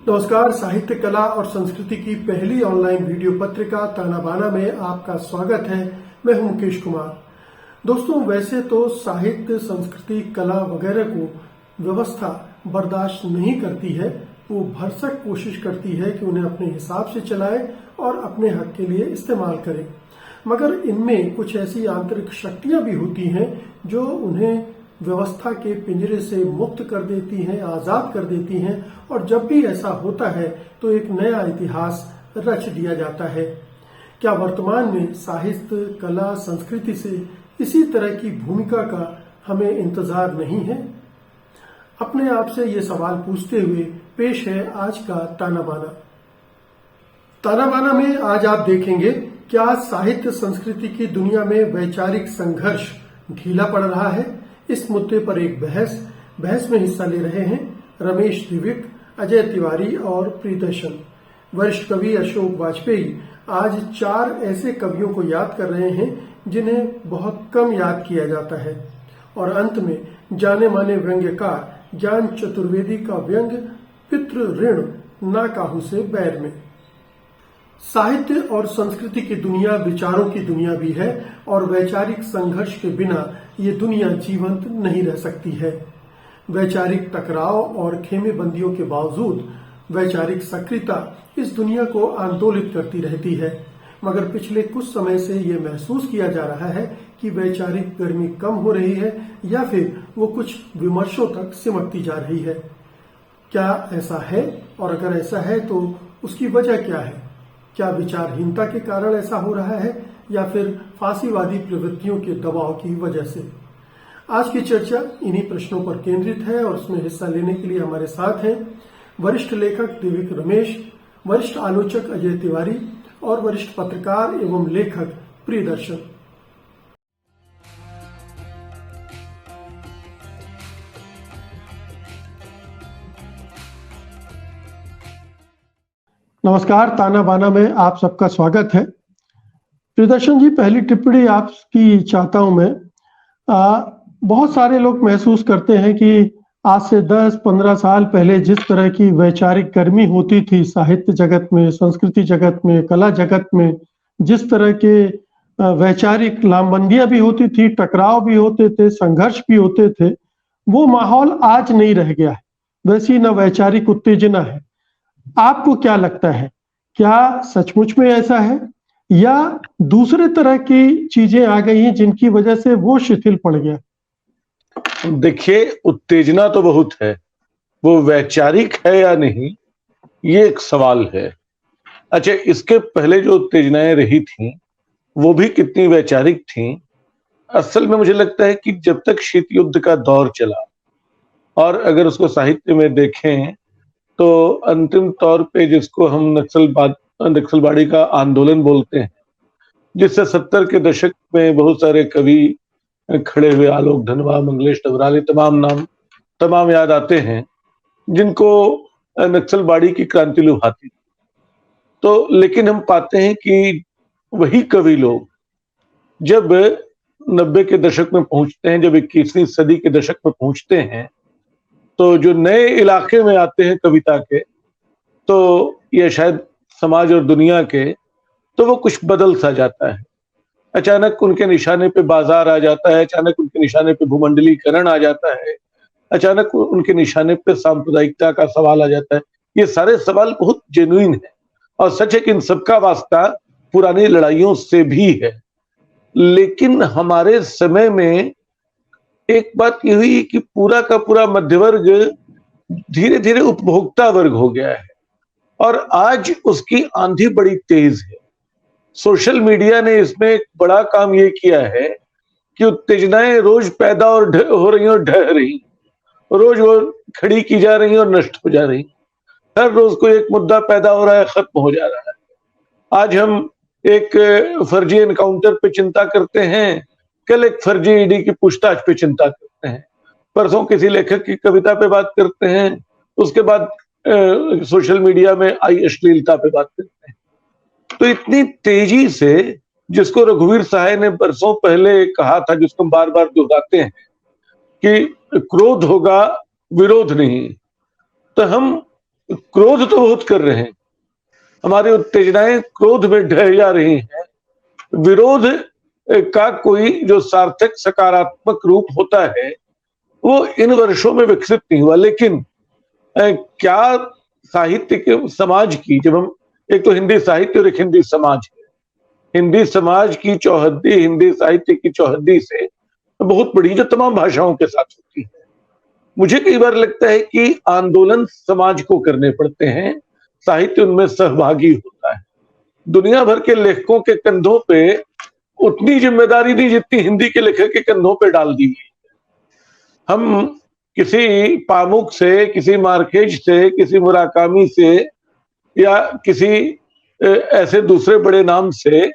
नमस्कार। साहित्य, कला और संस्कृति की पहली ऑनलाइन वीडियो पत्रिका ताना बाना में आपका स्वागत है। मैं हूं मुकेश कुमार। दोस्तों, वैसे तो साहित्य, संस्कृति, कला वगैरह को व्यवस्था बर्दाश्त नहीं करती है। वो भरसक कोशिश करती है कि उन्हें अपने हिसाब से चलाए और अपने हक के लिए इस्तेमाल करे। मगर इनमें कुछ ऐसी आंतरिक शक्तियां भी होती हैं जो उन्हें व्यवस्था के पिंजरे से मुक्त कर देती हैं, आजाद कर देती हैं। और जब भी ऐसा होता है तो एक नया इतिहास रच दिया जाता है। क्या वर्तमान में साहित्य, कला, संस्कृति से इसी तरह की भूमिका का हमें इंतजार नहीं है? अपने आप से ये सवाल पूछते हुए पेश है आज का ताना बाना। ताना बाना में आज आप देखेंगे, क्या साहित्य संस्कृति की दुनिया में वैचारिक संघर्ष ढीला पड़ रहा है? इस मुद्दे पर एक बहस में हिस्सा ले रहे हैं रमेश दिविक, अजय तिवारी और प्रियदर्शन। वरिष्ठ कवि अशोक वाजपेयी आज 4 ऐसे कवियों को याद कर रहे हैं जिन्हें बहुत कम याद किया जाता है। और अंत में जाने माने व्यंग्यकार ज्ञान चतुर्वेदी का व्यंग्य पितृ ऋण ना काहू से बैर में। साहित्य और संस्कृति की दुनिया विचारों की दुनिया भी है और वैचारिक संघर्ष के बिना ये दुनिया जीवंत नहीं रह सकती है। वैचारिक टकराव और खेमेबंदियों के बावजूद वैचारिक सक्रियता इस दुनिया को आंदोलित करती रहती है। मगर पिछले कुछ समय से ये महसूस किया जा रहा है कि वैचारिक गर्मी कम हो रही है या फिर वो कुछ विमर्शों तक सिमटती जा रही है। क्या ऐसा है? और अगर ऐसा है तो उसकी वजह क्या है? क्या विचारहीनता के कारण ऐसा हो रहा है या फिर फांसीवादी प्रवृत्तियों के दबाव की वजह से? आज की चर्चा इन्हीं प्रश्नों पर केंद्रित है और उसमें हिस्सा लेने के लिए हमारे साथ हैं वरिष्ठ लेखक दिविक रमेश, वरिष्ठ आलोचक अजय तिवारी और वरिष्ठ पत्रकार एवं लेखक प्रियदर्शन। नमस्कार। ताना बाना में आप सबका स्वागत है। प्रियदर्शन जी, पहली टिप्पणी आपकी चाहता हूं मैं। बहुत सारे लोग महसूस करते हैं कि आज से 10-15 साल पहले जिस तरह की वैचारिक गर्मी होती थी साहित्य जगत में, संस्कृति जगत में, कला जगत में, जिस तरह के वैचारिक लामबंदियां भी होती थी, टकराव भी होते थे, संघर्ष भी होते थे, वो माहौल आज नहीं रह गया है। वैसी न वैचारिक उत्तेजना है। आपको क्या लगता है, क्या सचमुच में ऐसा है या दूसरे तरह की चीजें आ गई हैं जिनकी वजह से वो शिथिल पड़ गया? देखिए, उत्तेजना तो बहुत है, वो वैचारिक है या नहीं ये एक सवाल है। अच्छा, इसके पहले जो उत्तेजनाएं रही थीं वो भी कितनी वैचारिक थीं? असल में मुझे लगता है कि जब तक शीत युद्ध का दौर चला, और अगर उसको साहित्य में देखें तो अंतिम तौर पे जिसको हम नक्सलबाड़ी का आंदोलन बोलते हैं, जिससे 70 के दशक में बहुत सारे कवि खड़े हुए, आलोक धनवा, मंगलेश डबराली, तमाम याद आते हैं, जिनको नक्सलबाड़ी की क्रांति लुभाती। तो लेकिन हम पाते हैं कि वही कवि लोग जब 90 के दशक में पहुंचते हैं, जब 21वीं सदी के दशक में पहुंचते हैं, तो जो नए इलाके में आते हैं कविता के, तो ये शायद समाज और दुनिया के, तो वो कुछ बदल सा जाता है। अचानक उनके निशाने पे बाजार आ जाता है, अचानक उनके निशाने पे भूमंडलीकरण आ जाता है, अचानक उनके निशाने पे सांप्रदायिकता का सवाल आ जाता है। ये सारे सवाल बहुत जेन्युइन है और सच है कि इन सबका वास्ता पुरानी लड़ाइयों से भी है। लेकिन हमारे समय में एक बात ये हुई कि पूरा का पूरा मध्यवर्ग धीरे धीरे उपभोक्ता वर्ग हो गया है और आज उसकी आंधी बड़ी तेज है। सोशल मीडिया ने इसमें एक बड़ा काम ये किया है कि उत्तेजनाएं रोज पैदा और हो रही और ढह रही, रोज वो खड़ी की जा रही और नष्ट हो जा रही। हर रोज कोई एक मुद्दा पैदा हो रहा है, खत्म हो जा रहा है। आज हम एक फर्जी एनकाउंटर पे चिंता करते हैं, कल एक फर्जी ईडी की पूछताछ पे चिंता करते हैं, परसों किसी लेखक की कविता पे बात करते हैं, उसके बाद सोशल मीडिया में आई अश्लीलता पे बात करते हैं। तो इतनी तेजी से, जिसको रघुवीर सहाय ने बरसों पहले कहा था, जिसको बार बार दोहराते हैं कि क्रोध होगा, विरोध नहीं, तो हम क्रोध तो बहुत कर रहे हैं, हमारी उत्तेजनाएं क्रोध में ढह जा रही हैं। विरोध का कोई जो सार्थक सकारात्मक रूप होता है वो इन वर्षों में विकसित नहीं हुआ। लेकिन क्या साहित्य के समाज की, जब हम, एक तो हिंदी साहित्य और एक हिंदी समाज है, हिंदी समाज की चौहद्दी, हिंदी साहित्य की चौहद्दी से बहुत बड़ी, जो तमाम भाषाओं के साथ होती है। मुझे कई बार लगता है कि आंदोलन समाज को करने पड़ते हैं, साहित्य उनमें सहभागी होता है। दुनिया भर के लेखकों के कंधों पे उतनी जिम्मेदारी नहीं जितनी हिंदी के लेखक के कंधों पे डाल दी गई। हम किसी पामुक से, किसी मार्केज से, किसी मुराकामी से या किसी ऐसे दूसरे बड़े नाम से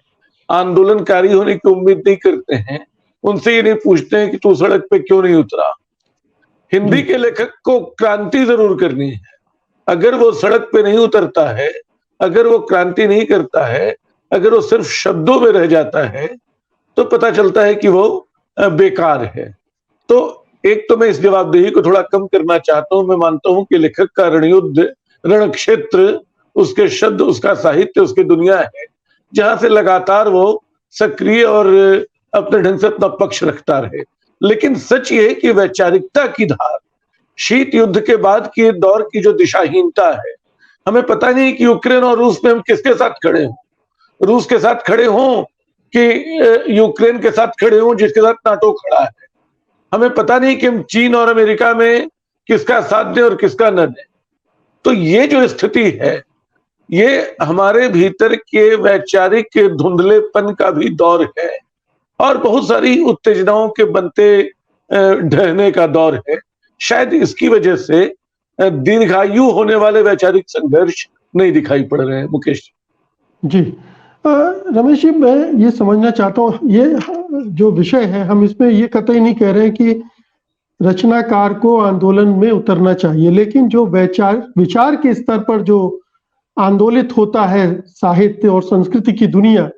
आंदोलनकारी होने की उम्मीद नहीं करते हैं। उनसे ये नहीं पूछते हैं कि तू सड़क पे क्यों नहीं उतरा। हिंदी के लेखक को क्रांति जरूर करनी है। अगर वो सड़क पे नहीं उतरता है, अगर वो क्रांति नहीं करता है, अगर वो सिर्फ शब्दों में रह जाता है, तो पता चलता है कि वो बेकार है। तो एक तो मैं इस जवाबदेही को थोड़ा कम करना चाहता हूं। मैं मानता हूं कि लेखक का रणयुद्ध, रण क्षेत्र, उसके शब्द, उसका साहित्य, उसकी दुनिया है, जहां से लगातार वो सक्रिय और अपने ढंग से अपना पक्ष रखता रहे। लेकिन सच ये है कि वैचारिकता की धार, शीत युद्ध के बाद की दौर की जो दिशाहीनता है, हमें पता नहीं कि यूक्रेन और रूस में हम किसके साथ खड़े हों। रूस के साथ खड़े हों कि यूक्रेन के साथ खड़े हों जिसके साथ नाटो खड़ा है। हमें पता नहीं कि हम चीन और अमेरिका में किसका साथ दें और किसका न दें। तो ये जो स्थिति है, ये हमारे भीतर के वैचारिक धुंधलेपन का भी दौर है और बहुत सारी उत्तेजनाओं के बनते ढहने का दौर है। शायद इसकी वजह से दीर्घायु होने वाले वैचारिक संघर्ष नहीं दिखाई पड़ रहे हैं। मुकेश जी, रमेश जी, मैं ये समझना चाहता हूँ, ये जो विषय है, हम इसमें ये कतई नहीं कह रहे हैं कि रचनाकार को आंदोलन में उतरना चाहिए, लेकिन जो विचार के स्तर पर जो आंदोलित होता है साहित्य और संस्कृति की दुनिया,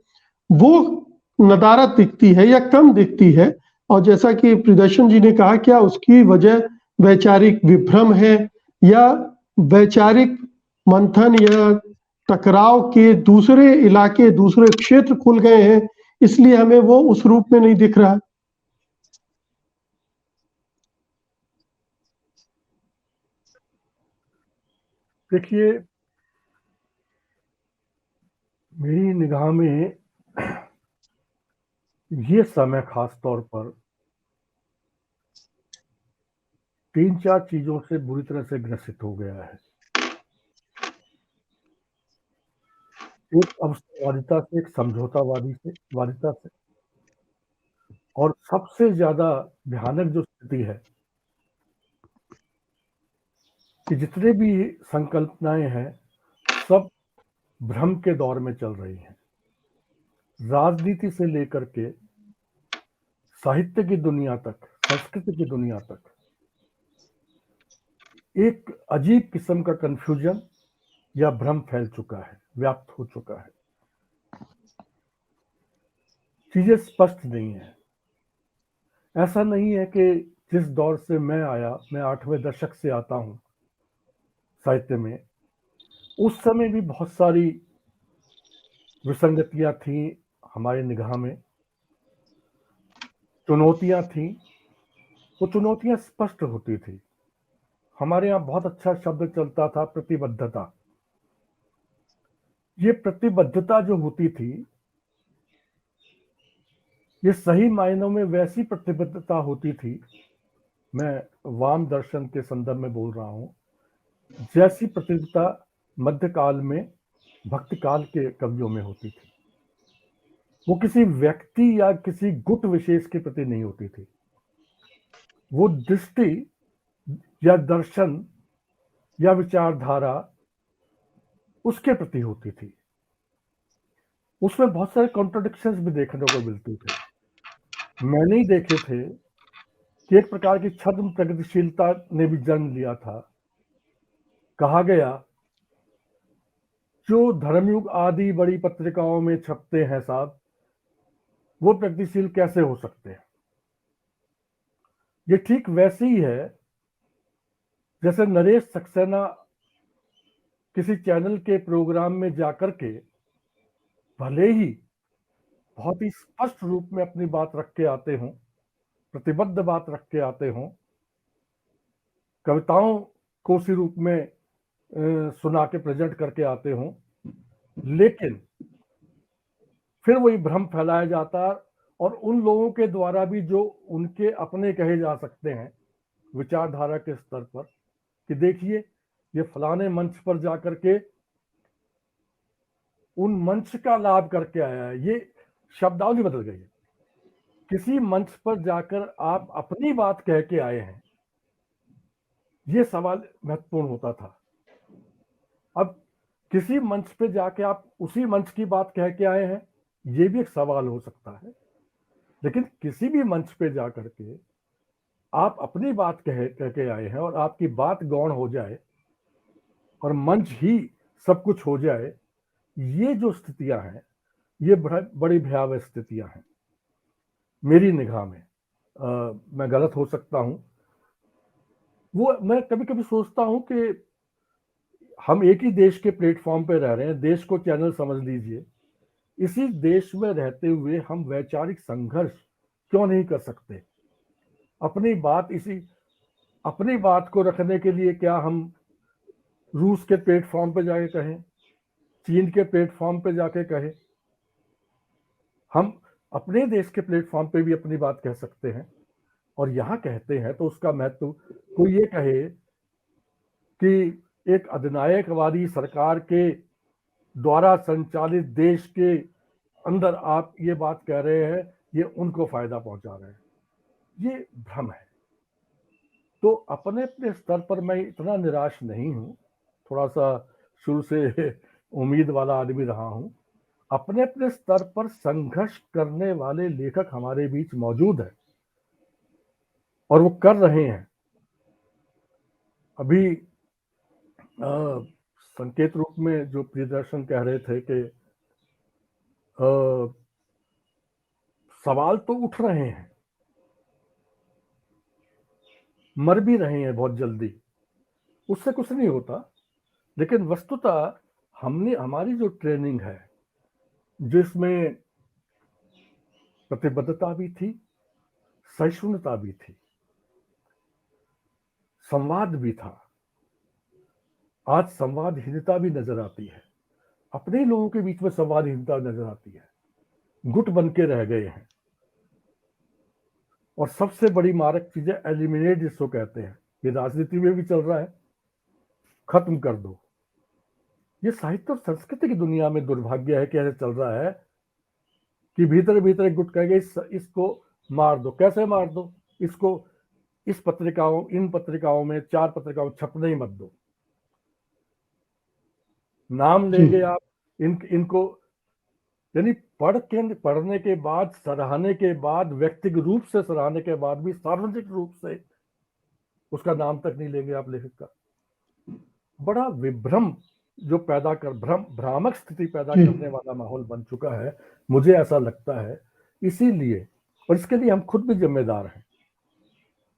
वो नदारद दिखती है या कम दिखती है। और जैसा कि प्रियदर्शन जी ने कहा, क्या उसकी वजह वैचारिक विभ्रम है या वैचारिक मंथन या टकराव के दूसरे इलाके, दूसरे क्षेत्र खुल गए हैं, इसलिए हमें वो उस रूप में नहीं दिख रहा। देखिए, मेरी निगाह में ये समय खास तौर पर 3-4 चीजों से बुरी तरह से ग्रसित हो गया है। एक अवसरवादिता से, एक वादिता से, और सबसे ज्यादा भयानक जो स्थिति है कि जितने भी संकल्पनाएं हैं सब भ्रम के दौर में चल रही हैं। राजनीति से लेकर के साहित्य की दुनिया तक, संस्कृति की दुनिया तक एक अजीब किस्म का कंफ्यूजन या भ्रम फैल चुका है, व्याप्त हो चुका है। चीजें स्पष्ट नहीं है। ऐसा नहीं है कि जिस दौर से मैं आया, मैं 8वें दशक से आता हूं साहित्य में, उस समय भी बहुत सारी विसंगतियां थी हमारे निगाह में, चुनौतियां थी। वो चुनौतियां स्पष्ट होती थी। हमारे यहाँ बहुत अच्छा शब्द चलता था, प्रतिबद्धता। ये प्रतिबद्धता जो होती थी, ये सही मायनों में वैसी प्रतिबद्धता होती थी, मैं वाम दर्शन के संदर्भ में बोल रहा हूं, जैसी प्रतिबद्धता मध्यकाल में भक्ति काल के कवियों में होती थी। वो किसी व्यक्ति या किसी गुट विशेष के प्रति नहीं होती थी। वो दृष्टि या दर्शन या विचारधारा उसके प्रति होती थी। उसमें बहुत सारे कॉन्ट्रडिक्शंस भी देखने को मिलते थे। मैंने ही देखे थे कि एक प्रकार की छद्म प्रगतिशीलता ने भी जन्म लिया था। कहा गया, जो धर्मयुग आदि बड़ी पत्रिकाओं में छपते हैं साहब, वो प्रगतिशील कैसे हो सकते हैं। ये ठीक वैसे ही है जैसे नरेश सक्सेना किसी चैनल के प्रोग्राम में जाकर के भले ही बहुत ही स्पष्ट रूप में अपनी बात रख के आते हों, प्रतिबद्ध बात रख के आते हों, कविताओं को उसी रूप में सुना के प्रेजेंट करके आते हों, लेकिन फिर वही भ्रम फैलाया जाता है और उन लोगों के द्वारा भी जो उनके अपने कहे जा सकते हैं विचारधारा के स्तर पर, कि देखिए ये फलाने मंच पर जाकर के उन मंच का लाभ करके आया है। ये शब्दावली बदल गई है। किसी मंच पर जाकर आप अपनी बात कह के आए हैं, ये सवाल महत्वपूर्ण होता था। अब किसी मंच पे जाके आप उसी मंच की बात कह के आए हैं, ये भी एक सवाल हो सकता है। लेकिन किसी भी मंच पे जाकर के आप अपनी बात कह के आए हैं और आपकी बात गौण हो जाए और मंच ही सब कुछ हो जाए, ये जो स्थितियां हैं, ये बड़ी भयावह स्थितियां हैं मेरी निगाह में। मैं गलत हो सकता हूं। वो मैं कभी कभी सोचता हूं कि हम एक ही देश के प्लेटफॉर्म पे रह रहे हैं, देश को चैनल समझ लीजिए। इसी देश में रहते हुए हम वैचारिक संघर्ष क्यों नहीं कर सकते? अपनी बात को रखने के लिए क्या हम रूस के प्लेटफॉर्म पे जाके कहें, चीन के प्लेटफॉर्म पे जाके कहें? हम अपने देश के प्लेटफॉर्म पे भी अपनी बात कह सकते हैं और यहां कहते हैं तो उसका महत्व कोई ये कहे कि एक अधिनायकवादी सरकार के द्वारा संचालित देश के अंदर आप ये बात कह रहे हैं, ये उनको फायदा पहुंचा रहे हैं, ये भ्रम है। तो अपने अपने स्तर पर मैं इतना निराश नहीं हूं, थोड़ा सा शुरू से उम्मीद वाला आदमी रहा हूं। अपने अपने स्तर पर संघर्ष करने वाले लेखक हमारे बीच मौजूद है और वो कर रहे हैं। अभी संकेत रूप में जो प्रियदर्शन कह रहे थे कि सवाल तो उठ रहे हैं, मर भी रहे हैं बहुत जल्दी, उससे कुछ नहीं होता। लेकिन वस्तुतः हमारी जो ट्रेनिंग है, जिसमें प्रतिबद्धता भी थी, सहिष्णुता भी थी, संवाद भी था, आज संवादहीनता भी नजर आती है। अपने लोगों के बीच में संवादहीनता नजर आती है, गुट बन के रह गए हैं। और सबसे बड़ी मारक चीज है एलिमिनेट, जिसको कहते हैं, ये राजनीति में भी चल रहा है, खत्म कर दो। ये साहित्य और संस्कृति की दुनिया में दुर्भाग्य है कि ऐसे चल रहा है कि भीतर भीतर एक गुट कहेंगे इसको मार दो। कैसे मार दो? इसको इन पत्रिकाओं में 4 पत्रिकाओं में छपने ही मत दो। नाम लेंगे आप इनको, यानी पढ़ने के बाद, सराहने के बाद, व्यक्तिगत रूप से सराहने के बाद भी सार्वजनिक रूप से उसका नाम तक नहीं लेंगे आप लेखक का। बड़ा विभ्रम जो भ्रामक स्थिति पैदा करने वाला माहौल बन चुका है, मुझे ऐसा लगता है। इसीलिए, और इसके लिए हम खुद भी जिम्मेदार हैं,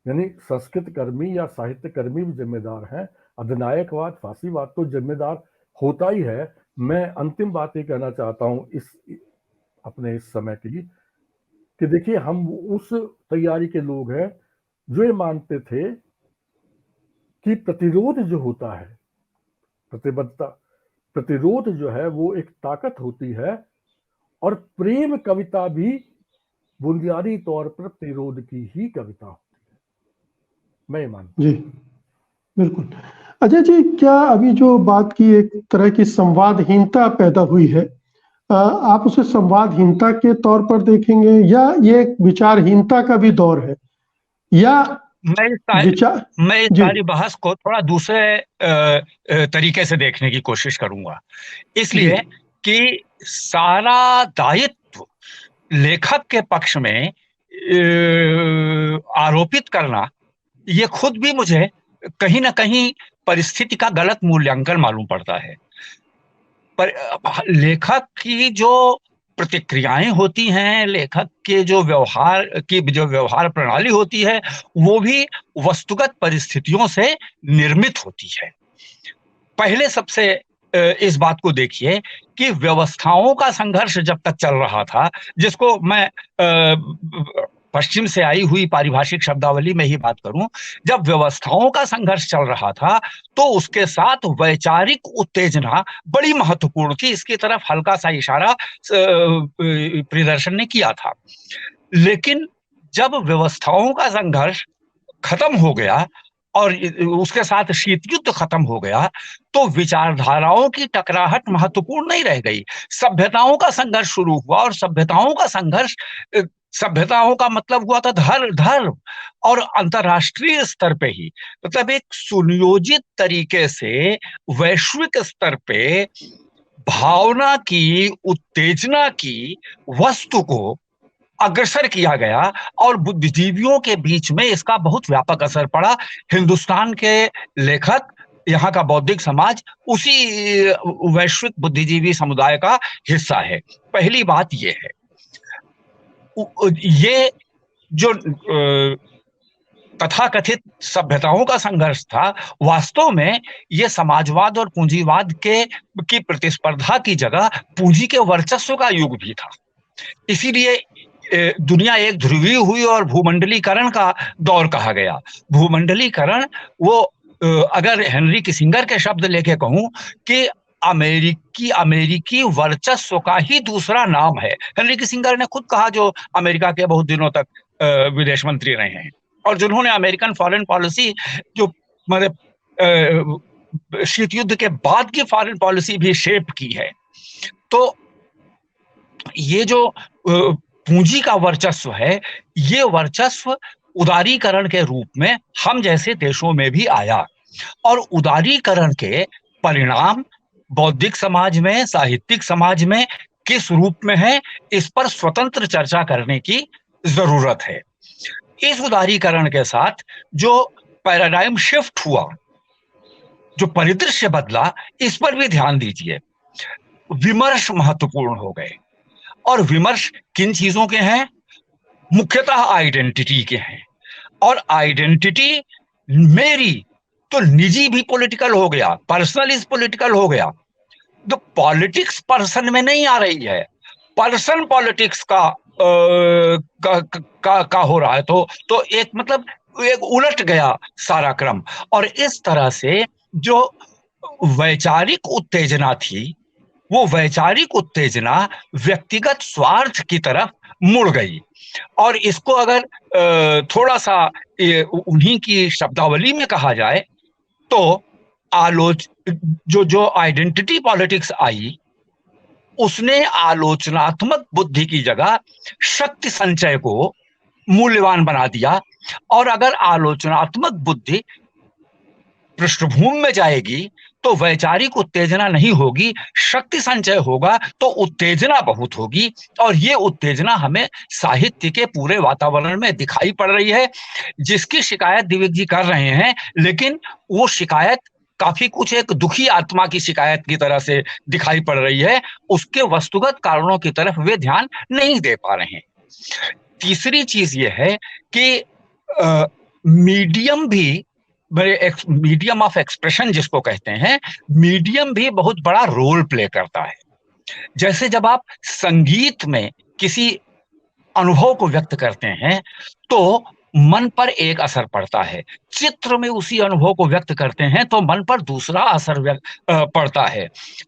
यानी संस्कृत कर्मी या साहित्य कर्मी भी जिम्मेदार हैं। अधिनायकवाद, फांसीवाद तो जिम्मेदार होता ही है। मैं अंतिम बात ये कहना चाहता हूं अपने इस समय की, कि देखिए हम उस तैयारी के लोग हैं जो ये मानते थे कि प्रतिरोध जो होता है, प्रतिरोध जो है वो एक ताकत होती है, और प्रेम कविता भी बुनियादी तौर पर प्रतिरोध की ही कविता होती है। मैं ये मानता हूं। जी बिल्कुल। अजय जी, क्या अभी जो बात की एक तरह की संवादहीनता पैदा हुई है, आप उसे संवादहीनता के तौर पर देखेंगे या ये एक विचारहीनता का भी दौर है, या मैं इस सारी बहस को थोड़ा दूसरे तरीके से देखने की कोशिश करूंगा, इसलिए कि सारा दायित्व लेखक के पक्ष में आरोपित करना, ये खुद भी मुझे कहीं ना कहीं परिस्थिति का गलत मूल्यांकन मालूम पड़ता है। पर लेखक की जो प्रतिक्रियाएं होती हैं, लेखक के जो व्यवहार प्रणाली होती है, वो भी वस्तुगत परिस्थितियों से निर्मित होती है। पहले सबसे इस बात को देखिए कि व्यवस्थाओं का संघर्ष जब तक चल रहा था, जिसको मैं पश्चिम से आई हुई पारिभाषिक शब्दावली में ही बात करूं, जब व्यवस्थाओं का संघर्ष चल रहा था तो उसके साथ वैचारिक उत्तेजना बड़ी महत्वपूर्ण थी। इसकी तरफ हल्का सा इशारा प्रियदर्शन ने किया था। लेकिन जब व्यवस्थाओं का संघर्ष खत्म हो गया और उसके साथ शीत युद्ध खत्म हो गया, तो विचारधाराओं की टकराहट महत्वपूर्ण नहीं रह गई। सभ्यताओं का संघर्ष शुरू हुआ और सभ्यताओं का संघर्ष, सभ्यताओं का मतलब हुआ था धर्म और अंतरराष्ट्रीय स्तर पे ही, मतलब एक सुनियोजित तरीके से वैश्विक स्तर पे भावना की, उत्तेजना की वस्तु को अग्रसर किया गया और बुद्धिजीवियों के बीच में इसका बहुत व्यापक असर पड़ा। हिंदुस्तान के लेखक, यहाँ का बौद्धिक समाज उसी वैश्विक बुद्धिजीवी समुदाय का हिस्सा है। पहली बात ये है। ये जो तथाकथित सभ्यताओं का संघर्ष था, वास्तव में ये समाजवाद और पूंजीवाद की प्रतिस्पर्धा की जगह पूंजी के वर्चस्व का युग भी था। इसीलिए दुनिया एक ध्रुवीय हुई और भूमंडलीकरण का दौर कहा गया। भूमंडलीकरण, वो अगर हेनरी किसिंगर के शब्द लेके कहूं कि अमेरिकी वर्चस्व का ही दूसरा नाम है। हेनरी किसिंगर ने खुद कहा, जो अमेरिका के बहुत दिनों तक विदेश मंत्री रहे हैं और जिन्होंने अमेरिकन फॉरेन पॉलिसी, जो मतलब शीत युद्ध के बाद की फॉरेन पॉलिसी भी शेप की है। तो ये जो पूंजी का वर्चस्व है, ये वर्चस्व उदारीकरण के रूप में हम जैसे देशों में भी आया और उदारीकरण के परिणाम बौद्धिक समाज में, साहित्यिक समाज में किस रूप में है, इस पर स्वतंत्र चर्चा करने की जरूरत है। इस उदारीकरण के साथ जो पैराडाइम शिफ्ट हुआ, जो परिदृश्य बदला, इस पर भी ध्यान दीजिए। विमर्श महत्वपूर्ण हो गए और विमर्श किन चीजों के हैं? मुख्यतः आइडेंटिटी के हैं। और आइडेंटिटी मेरी तो निजी भी पॉलिटिकल हो गया, पर्सनल इज पॉलिटिकल हो गया। तो पॉलिटिक्स पर्सन में नहीं आ रही है, पर्सन पॉलिटिक्स का हो रहा है। तो एक मतलब एक उलट गया सारा क्रम। और इस तरह से जो वैचारिक उत्तेजना थी, वो वैचारिक उत्तेजना व्यक्तिगत स्वार्थ की तरफ मुड़ गई। और इसको अगर थोड़ा सा उन्हीं की शब्दावली में कहा जाए तो जो आइडेंटिटी पॉलिटिक्स आई, उसने आलोचनात्मक बुद्धि की जगह शक्ति संचय को मूल्यवान बना दिया। और अगर आलोचनात्मक बुद्धि पृष्ठभूमि में जाएगी तो वैचारिक उत्तेजना नहीं होगी, शक्ति संचय होगा, तो उत्तेजना बहुत होगी। और ये उत्तेजना हमें साहित्य के पूरे वातावरण में दिखाई पड़ रही है, जिसकी शिकायत दिव्य जी कर रहे हैं। लेकिन वो शिकायत काफी कुछ एक दुखी आत्मा की शिकायत की तरह से दिखाई पड़ रही है, उसके वस्तुगत कारणों की तरफ वे ध्यान नहीं दे पा रहे हैं। तीसरी चीज ये है कि मीडियम भी, मीडियम ऑफ एक्सप्रेशन जिसको कहते हैं, मीडियम भी बहुत बड़ा रोल प्ले करता है। जैसे जब आप संगीत में किसी अनुभव को व्यक्त करते हैं तो मन पर एक असर पड़ता है, चित्र में उसी अनुभव को व्यक्त करते हैं तो मन पर दूसरा असर पड़ता है।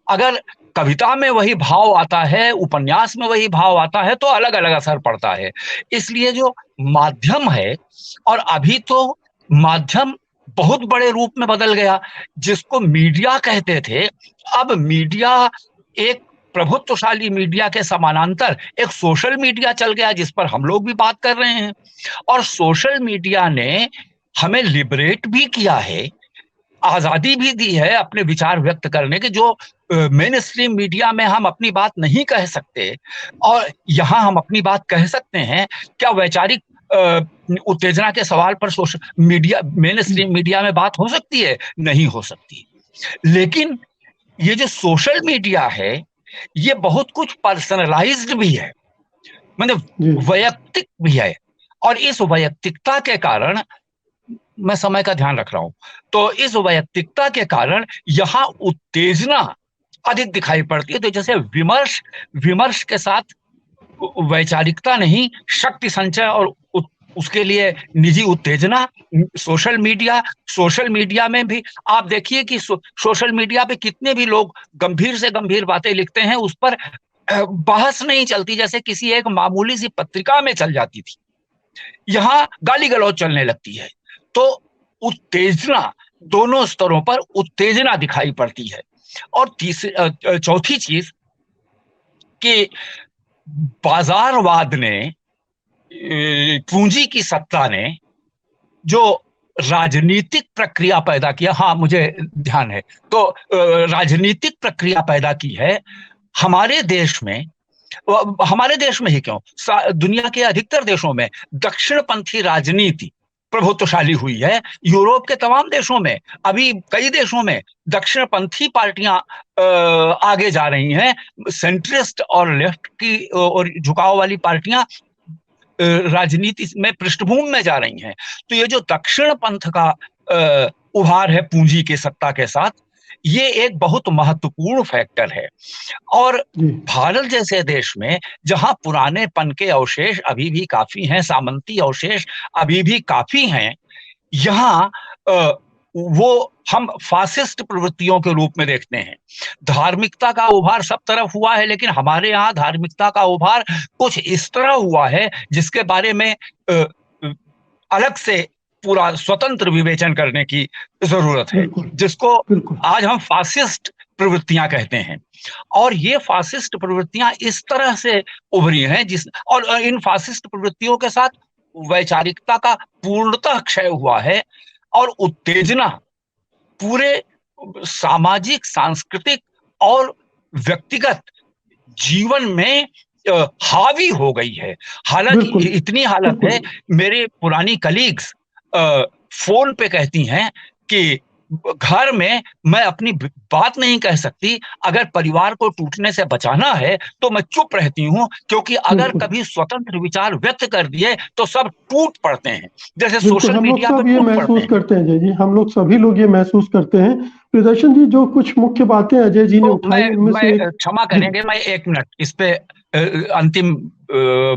अगर कविता में वही भाव आता है, उपन्यास में वही भाव आता है, तो अलग अलग असर पड़ता है। इसलिए जो माध्यम है, और अभी तो माध्यम बहुत बड़े रूप में बदल गया, जिसको मीडिया कहते थे, अब मीडिया एक प्रभुत्वशाली मीडिया के समानांतर एक सोशल मीडिया चल गया, जिस पर हम लोग भी बात कर रहे हैं। और सोशल मीडिया ने हमें लिबरेट भी किया है, आजादी भी दी है अपने विचार व्यक्त करने के, जो मेन स्ट्रीम मीडिया में हम अपनी बात नहीं कह सकते, और यहाँ हम अपनी बात कह सकते हैं। क्या वैचारिक उत्तेजना के सवाल पर social media, main stream media में बात हो सकती है? नहीं हो सकती। लेकिन ये जो सोशल मीडिया है, ये बहुत कुछ पर्सनलाइज्ड भी है, मतलब वैयक्तिक भी है। और इस वैयक्तिकता के कारण मैं समय का ध्यान रख रहा हूं, तो इस वैयक्तिकता के कारण यहाँ उत्तेजना अधिक दिखाई पड़ती है। तो जैसे विमर्श विमर्श के साथ वैचारिकता नहीं, शक्ति संचय और उसके लिए निजी उत्तेजना। सोशल मीडिया में भी आप देखिए कि सोशल मीडिया पे कितने भी लोग गंभीर से गंभीर बातें लिखते हैं, उस पर बहस नहीं चलती, जैसे किसी एक मामूली सी पत्रिका में चल जाती थी। यहां गाली गलौज चलने लगती है। तो उत्तेजना, दोनों स्तरों पर उत्तेजना दिखाई पड़ती है। और चौथी चीज कि बाजारवाद ने, पूंजी की सत्ता ने जो राजनीतिक प्रक्रिया पैदा किया, हाँ मुझे ध्यान है, तो राजनीतिक प्रक्रिया पैदा की है हमारे देश में ही क्यों, दुनिया के अधिकतर देशों में दक्षिणपंथी राजनीति प्रभुत्वशाली हुई है। यूरोप के तमाम देशों में, अभी कई देशों में दक्षिणपंथी पार्टियां आगे जा रही हैं, सेंट्रिस्ट और लेफ्ट की और झुकाव वाली पार्टियां राजनीति में पृष्ठभूमि में जा रही हैं। तो ये जो दक्षिण पंथ का उभार है पूंजी की सत्ता के साथ, ये एक बहुत महत्वपूर्ण फैक्टर है। और भारत जैसे देश में जहां पुरानेपन के अवशेष अभी भी काफी हैं, सामंती अवशेष अभी भी काफी हैं, यहाँ वो हम फासिस्ट प्रवृत्तियों के रूप में देखते हैं। धार्मिकता का उभार सब तरफ हुआ है, लेकिन हमारे यहाँ धार्मिकता का उभार कुछ इस तरह हुआ है जिसके बारे में अलग से पूरा स्वतंत्र विवेचन करने की जरूरत है, जिसको आज हम फासिस्ट प्रवृत्तियां कहते हैं। और ये फासिस्ट प्रवृत्तियां इस तरह से उभरी हैं और इन फासिस्ट प्रवृत्तियों के साथ वैचारिकता का पूर्णतः क्षय हुआ है और उत्तेजना पूरे सामाजिक, सांस्कृतिक और व्यक्तिगत जीवन में हावी हो गई है। हालांकि इतनी हालत है, मेरे पुरानी कलीग्स फोन पे कहती हैं कि घर में मैं अपनी बात नहीं कह सकती, अगर परिवार को टूटने से बचाना है तो मैं चुप रहती हूं, क्योंकि अगर कभी स्वतंत्र विचार व्यक्त कर दिए तो सब टूट पड़ते हैं, जैसे सोशल मीडिया पे ये महसूस करते हैं। अजय जी, हम लोग सभी लोग ये महसूस करते हैं। प्रियदर्शन जी, जो कुछ मुख्य बातें अजय जी ने उठाई, मैं क्षमा करेंगे, मैं 1 मिनट इस पे अंतिम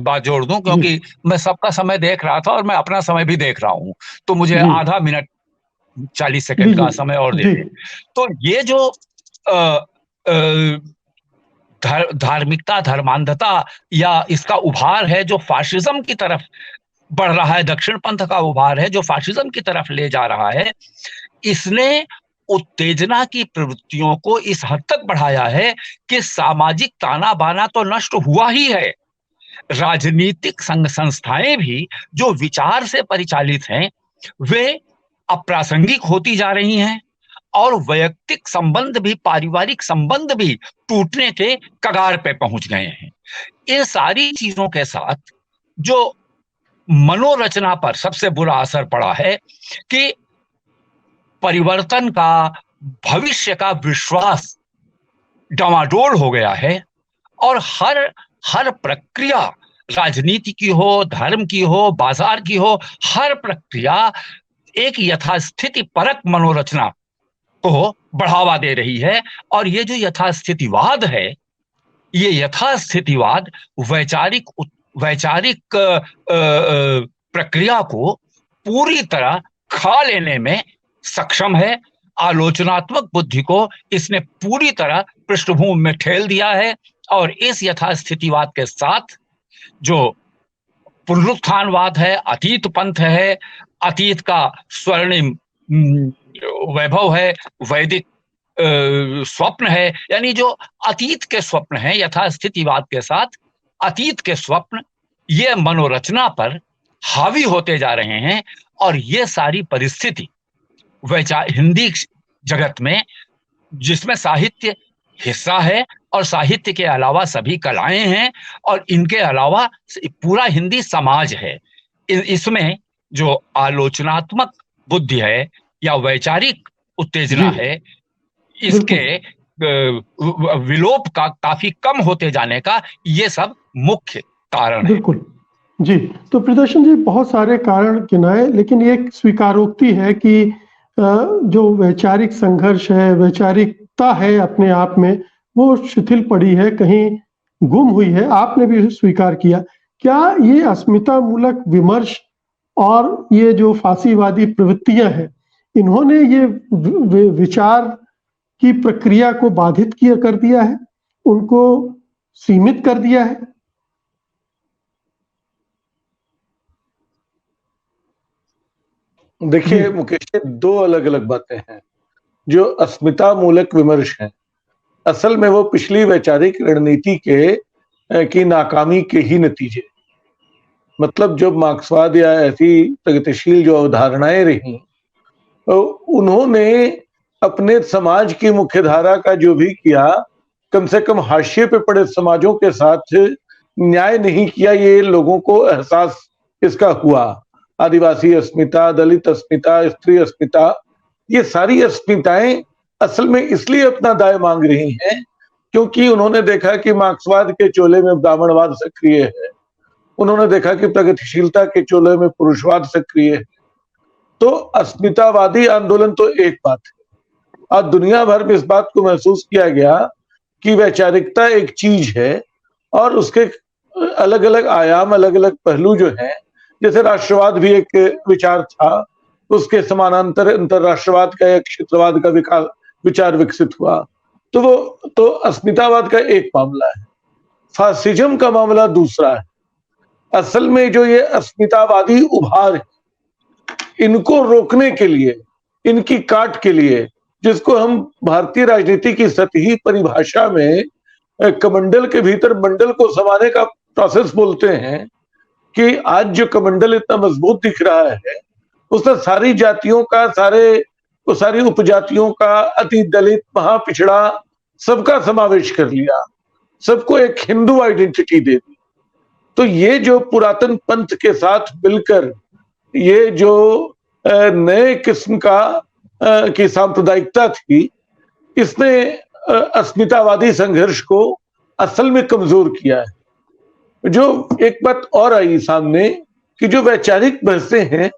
बात जोड़ दूं, क्योंकि मैं सबका समय देख रहा था और मैं अपना समय भी देख रहा हूं, तो मुझे आधा मिनट 40 सेकंड का समय और दे दें। तो ये जो धार्मिकता, धर्मांधता या इसका उभार है जो फाशिज्म की तरफ बढ़ रहा है, दक्षिण पंथ का उभार है जो फाशिज्म की तरफ ले जा रहा है, इसने उत्तेजना की प्रवृत्तियों को इस हद तक बढ़ाया है कि सामाजिक ताना बाना तो नष्ट हुआ ही है, राजनीतिक संघ संस्थाएं भी जो विचार से परिचालित हैं वे अप्रासंगिक होती जा रही हैं और वैयक्तिक संबंध भी, पारिवारिक संबंध भी टूटने के कगार पे पहुंच गए हैं। इन सारी चीजों के साथ जो मनोरचना पर सबसे बुरा असर पड़ा है कि परिवर्तन का, भविष्य का विश्वास डामाडोल हो गया है और हर प्रक्रिया, राजनीति की हो, धर्म की हो, बाजार की हो, हर प्रक्रिया एक यथास्थिति परक मनोरचना को बढ़ावा दे रही है। और ये जो यथास्थितिवाद है, ये यथास्थितिवाद वैचारिक प्रक्रिया को पूरी तरह खा लेने में सक्षम है। आलोचनात्मक बुद्धि को इसने पूरी तरह पृष्ठभूमि में ठेल दिया है और इस यथास्थितिवाद के साथ जो पुनरुत्थानवाद है, अतीत पंथ है, अतीत का स्वर्णिम वैभव है, वैदिक स्वप्न है, यानी जो अतीत के स्वप्न हैं, यथास्थितिवाद के साथ अतीत के स्वप्न, ये मनोरचना पर हावी होते जा रहे हैं। और ये सारी परिस्थिति हिंदी जगत में, जिसमें साहित्य हिस्सा है और साहित्य के अलावा सभी कलाएं हैं और इनके अलावा पूरा हिंदी समाज है, इसमें जो आलोचनात्मक बुद्धि है या वैचारिक उत्तेजना है, इसके विलोप का, काफी कम होते जाने का ये सब मुख्य कारण है। जी, तो प्रियदर्शन जी बहुत सारे कारण गिनाए, लेकिन ये एक स्वीकारोक्ति है कि जो वैचारिक संघर्ष है, वैचारिकता है अपने आप में, वो शिथिल पड़ी है, कहीं गुम हुई है, आपने भी उसे स्वीकार किया। क्या ये अस्मितामूलक विमर्श और ये जो फासीवादी प्रवृत्तियां हैं, इन्होंने ये विचार की प्रक्रिया को बाधित किया कर दिया है, उनको सीमित कर दिया है? देखिए मुकेश जी, दो अलग अलग बातें हैं। जो अस्मिता मूलक विमर्श है, असल में वो पिछली वैचारिक रणनीति की नाकामी के ही नतीजे। मतलब जब मार्क्सवाद या ऐसी प्रगतिशील जो अवधारणाएं रही, तो उन्होंने अपने समाज की मुख्यधारा का जो भी किया, कम से कम हाशिए पे पड़े समाजों के साथ न्याय नहीं किया। ये लोगों को एहसास इसका हुआ। आदिवासी अस्मिता, दलित अस्मिता, स्त्री अस्मिता, ये सारी अस्मिताएं असल में इसलिए अपना दाय मांग रही हैं क्योंकि उन्होंने देखा कि मार्क्सवाद के चोले में ब्राह्मणवाद सक्रिय है, उन्होंने देखा कि प्रगतिशीलता के चोले में पुरुषवाद सक्रिय है। तो अस्मितावादी आंदोलन तो एक बात है, और दुनिया भर में इस बात को महसूस किया गया कि वैचारिकता एक चीज है और उसके अलग अलग आयाम, अलग अलग पहलू जो हैं, जैसे राष्ट्रवाद भी एक विचार था, उसके समानांतर अंतरराष्ट्रवाद का, एक क्षेत्रवाद का विचार विकसित हुआ। तो वो तो अस्मितावाद का एक मामला है, फासिज्म का मामला दूसरा है। असल में जो ये अस्मितावादी उभार है, इनको रोकने के लिए, इनकी काट के लिए, जिसको हम भारतीय राजनीति की सतही परिभाषा में कमंडल के भीतर मंडल को समाने का प्रोसेस बोलते हैं, कि आज जो कमंडल इतना मजबूत दिख रहा है, उसने सारी जातियों का, सारी उपजातियों का, अति दलित, महापिछड़ा, सबका समावेश कर लिया, सबको एक हिंदू आइडेंटिटी दे दी। तो ये जो पुरातन पंथ के साथ मिलकर ये जो नए किस्म की सांप्रदायिकता थी, इसने अस्मितावादी संघर्ष को असल में कमजोर किया है। जो एक बात और आई सामने कि जो वैचारिक बहसें हैं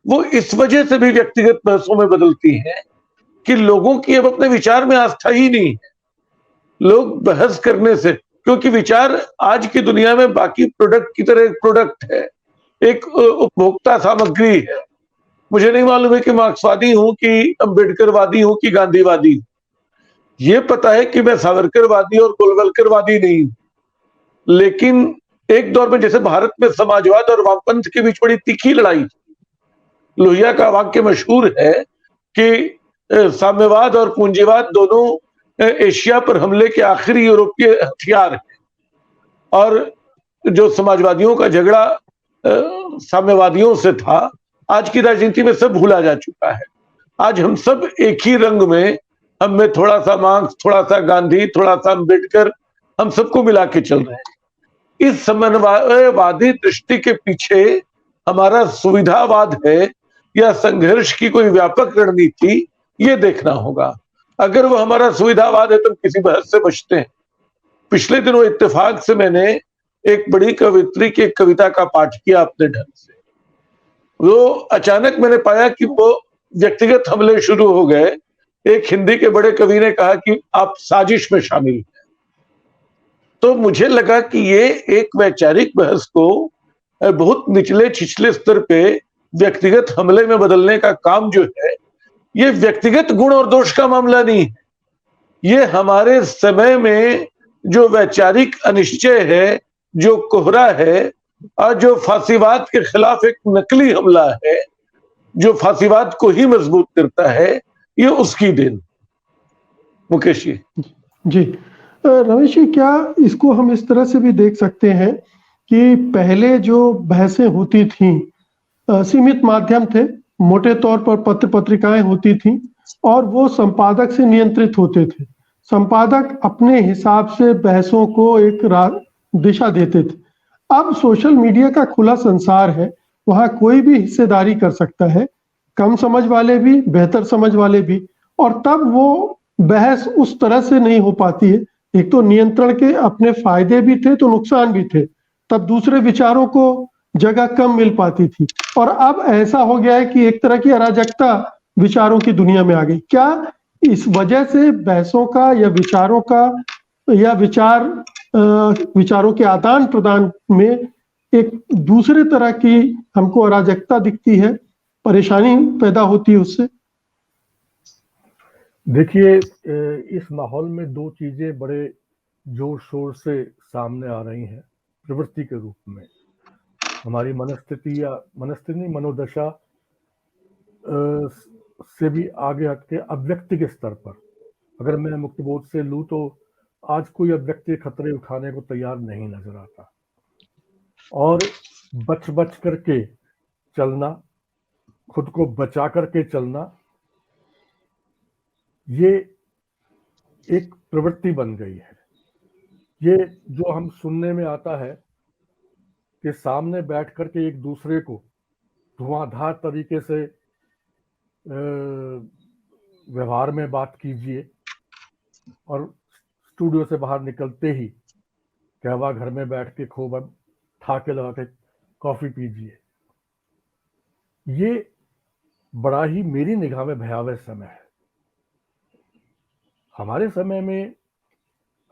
वो इस वजह से भी व्यक्तिगत बहसों में बदलती हैं कि लोगों की अब अपने विचार में आस्था ही नहीं है। लोग बहस करने से, क्योंकि विचार आज की दुनिया में बाकी प्रोडक्ट की तरह एक प्रोडक्ट है, एक उपभोक्ता सामग्री है। मुझे नहीं मालूम है कि मार्क्सवादी हूं कि अम्बेडकरवादी हूं कि गांधीवादी हूं। ये पता है कि मैं सावरकरवादी और गोलवलकरवादी नहीं हूं। लेकिन एक दौर में जैसे भारत में समाजवाद और वामपंथ के बीच बड़ी तीखी लड़ाई थी। लोहिया का वाक्य मशहूर है कि साम्यवाद और पूंजीवाद दोनों एशिया पर हमले के आखिरी यूरोपीय हथियार हैं, और जो समाजवादियों का झगड़ा साम्यवादियों से था, आज की राजनीति में सब भूला जा चुका है। आज हम सब एक ही रंग में, हम में थोड़ा सा मार्क्स, थोड़ा सा गांधी, थोड़ा सा अम्बेडकर, हम सबको मिला के चल रहे हैं। इस समन्वयवादी दृष्टि के पीछे हमारा सुविधावाद है या संघर्ष की कोई व्यापक रणनीति, ये देखना होगा। अगर वो हमारा सुविधावाद है तो किसी बहस से बचते हैं। पिछले दिनों इत्तेफाक से मैंने एक बड़ी कवित्री की कविता का पाठ किया अपने ढंग से। वो अचानक मैंने पाया कि वो व्यक्तिगत हमले शुरू हो गए। एक हिंदी के बड़े कवि ने कहा कि आप साजिश में शामिल हैं। तो मुझे लगा कि ये एक वैचारिक बहस को बहुत निचले छिछले स्तर पे व्यक्तिगत हमले में बदलने का काम जो है, ये व्यक्तिगत गुण और दोष का मामला नहीं है। ये हमारे समय में जो वैचारिक अनिश्चय है, जो कोहरा है, और जो फासीवाद के खिलाफ एक नकली हमला है, जो फासीवाद को ही मजबूत करता है, ये उसकी देन। मुकेश जी। जी रमेश जी, क्या इसको हम इस तरह से भी देख सकते हैं कि पहले जो बहसें होती थीं, सीमित माध्यम थे, मोटे तौर पर पत्र पत्रिकाएं होती थीं और वो संपादक से नियंत्रित होते थे। संपादक अपने हिसाब से बहसों को एक दिशा देते थे। अब सोशल मीडिया का खुला संसार है, वहां कोई भी हिस्सेदारी कर सकता है, कम समझ वाले भी, बेहतर समझ वाले भी, और तब वो बहस उस तरह से नहीं हो पाती है। एक तो नियंत्रण के अपने फायदे भी थे तो नुकसान भी थे। तब दूसरे विचारों को जगह कम मिल पाती थी, और अब ऐसा हो गया है कि एक तरह की अराजकता विचारों की दुनिया में आ गई। क्या इस वजह से बहसों का या विचारों का या विचारों के आदान प्रदान में एक दूसरे तरह की हमको अराजकता दिखती है, परेशानी पैदा होती है उससे? देखिए, इस माहौल में दो चीजें बड़े जोर शोर से सामने आ रही हैं प्रवृत्ति के रूप में। हमारी मनस्थिति नहीं, मनोदशा से भी आगे हट के अव्यक्ति के स्तर पर अगर मैं मुक्तबोध से लूं तो आज कोई अव्यक्ति खतरे उठाने को तैयार नहीं नजर आता, और बच बच करके चलना, खुद को बचा करके चलना, ये एक प्रवृत्ति बन गई है। ये जो हम सुनने में आता है कि सामने बैठ करके एक दूसरे को धुआंधार तरीके से व्यवहार में बात कीजिए और स्टूडियो से बाहर निकलते ही कहवा घर में बैठ के खूब ठाके लगा के कॉफी पीजिए, ये बड़ा ही मेरी निगाह में भयावह समय है। हमारे समय में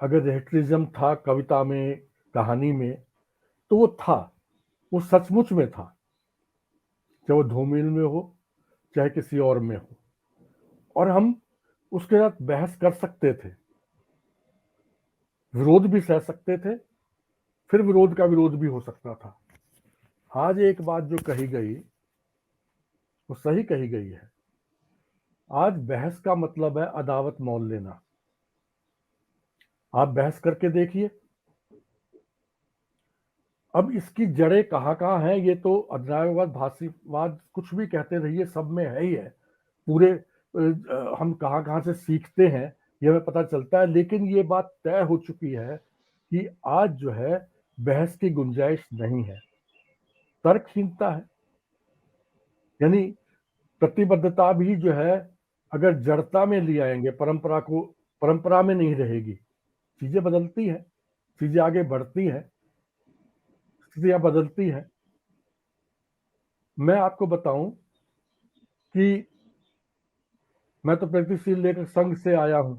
अगर रेट्रिज्म था कविता में, कहानी में, तो वो था, वो सचमुच में था, चाहे वो धूमिल में हो चाहे किसी और में हो, और हम उसके साथ बहस कर सकते थे, विरोध भी सह सकते थे, फिर विरोध का विरोध भी हो सकता था। आज एक बात जो कही गई वो सही कही गई है। आज बहस का मतलब है अदावत मोल लेना। आप बहस करके देखिए, अब इसकी जड़ें कहाँ कहाँ हैं ये तो अध्यायवाद, भाषीवाद, कुछ भी कहते रहिए, सब में है ही है। पूरे हम कहाँ कहाँ से सीखते हैं ये हमें पता चलता है, लेकिन ये बात तय हो चुकी है कि आज जो है बहस की गुंजाइश नहीं है, तर्कहीनता है। यानी प्रतिबद्धता भी जो है अगर जड़ता में ले आएंगे, परंपरा में नहीं रहेगी। चीजें बदलती हैं, चीजें आगे बढ़ती हैं, स्थितियां बदलती हैं। मैं आपको बताऊं कि मैं तो प्रगतिशील लेखक संघ से आया हूं,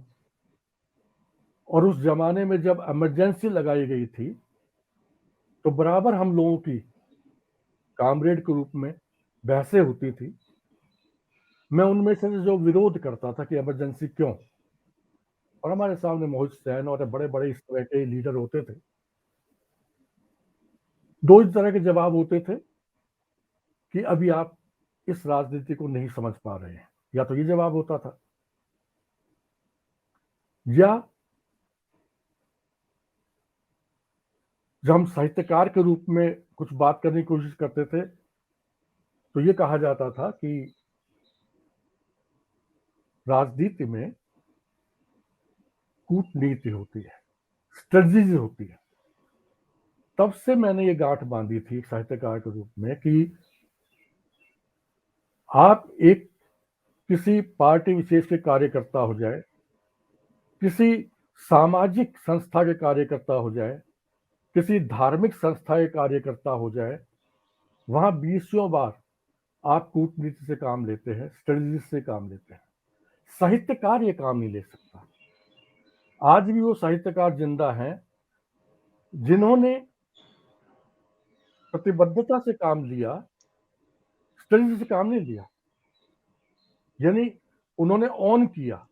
और उस जमाने में जब इमरजेंसी लगाई गई थी तो बराबर हम लोगों की कामरेड के रूप में बहसें होती थी। मैं उनमें से जो विरोध करता था कि इमरजेंसी क्यों, और हमारे सामने मोहित सैन और बड़े बड़े इस तरह के लीडर होते थे। दो इस तरह के जवाब होते थे कि अभी आप इस राजनीति को नहीं समझ पा रहे हैं, या तो ये जवाब होता था, या जब हम साहित्यकार के रूप में कुछ बात करने की कोशिश करते थे तो ये कहा जाता था कि राजनीति में कूटनीति होती है, स्ट्रेटजी होती है। तब से मैंने ये गांठ बांधी थी साहित्यकार के रूप में कि आप एक किसी पार्टी विशेष के कार्यकर्ता हो जाए, किसी सामाजिक संस्था के कार्यकर्ता हो जाए, किसी धार्मिक संस्था के कार्यकर्ता हो जाए, वहां 20 बार आप कूटनीति से काम लेते हैं, स्ट्रेटजी से काम लेते हैं। साहित्यकार ये काम नहीं ले सकता। आज भी वो साहित्यकार जिंदा हैं जिन्होंने प्रतिबद्धता से काम लिया, स्ट्रेटजी से काम नहीं लिया। यानी उन्होंने ऑन किया,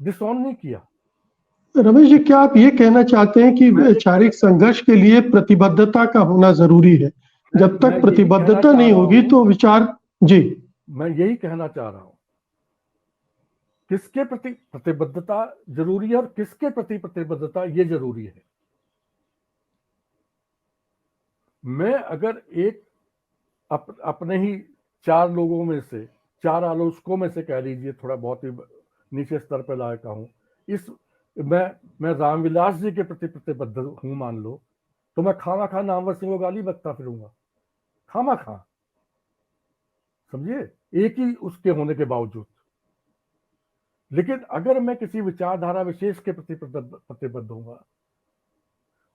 डिसऑन नहीं किया। रमेश जी, क्या आप ये कहना चाहते हैं कि वैचारिक संघर्ष के लिए प्रतिबद्धता का होना जरूरी है? जब तक प्रतिबद्धता नहीं होगी तो विचार जी मैं यही कहना चाह रहा हूं, किसके प्रति प्रतिबद्धता जरूरी है और किसके प्रति प्रतिबद्धता ये जरूरी है। मैं अगर एक अपने ही 4 लोगों में से, 4 आलोचकों में से कह लीजिए, थोड़ा बहुत ही नीचे स्तर पर लाया हूं, इस मैं रामविलास जी के प्रति प्रतिबद्ध हूं मान लो, तो मैं खामा खा नामवर सिंह को गाली बकता फिरूंगा, खामा खा, समझिए, एक ही उसके होने के बावजूद। लेकिन अगर मैं किसी विचारधारा विशेष के प्रति प्रतिबद्ध होऊंगा,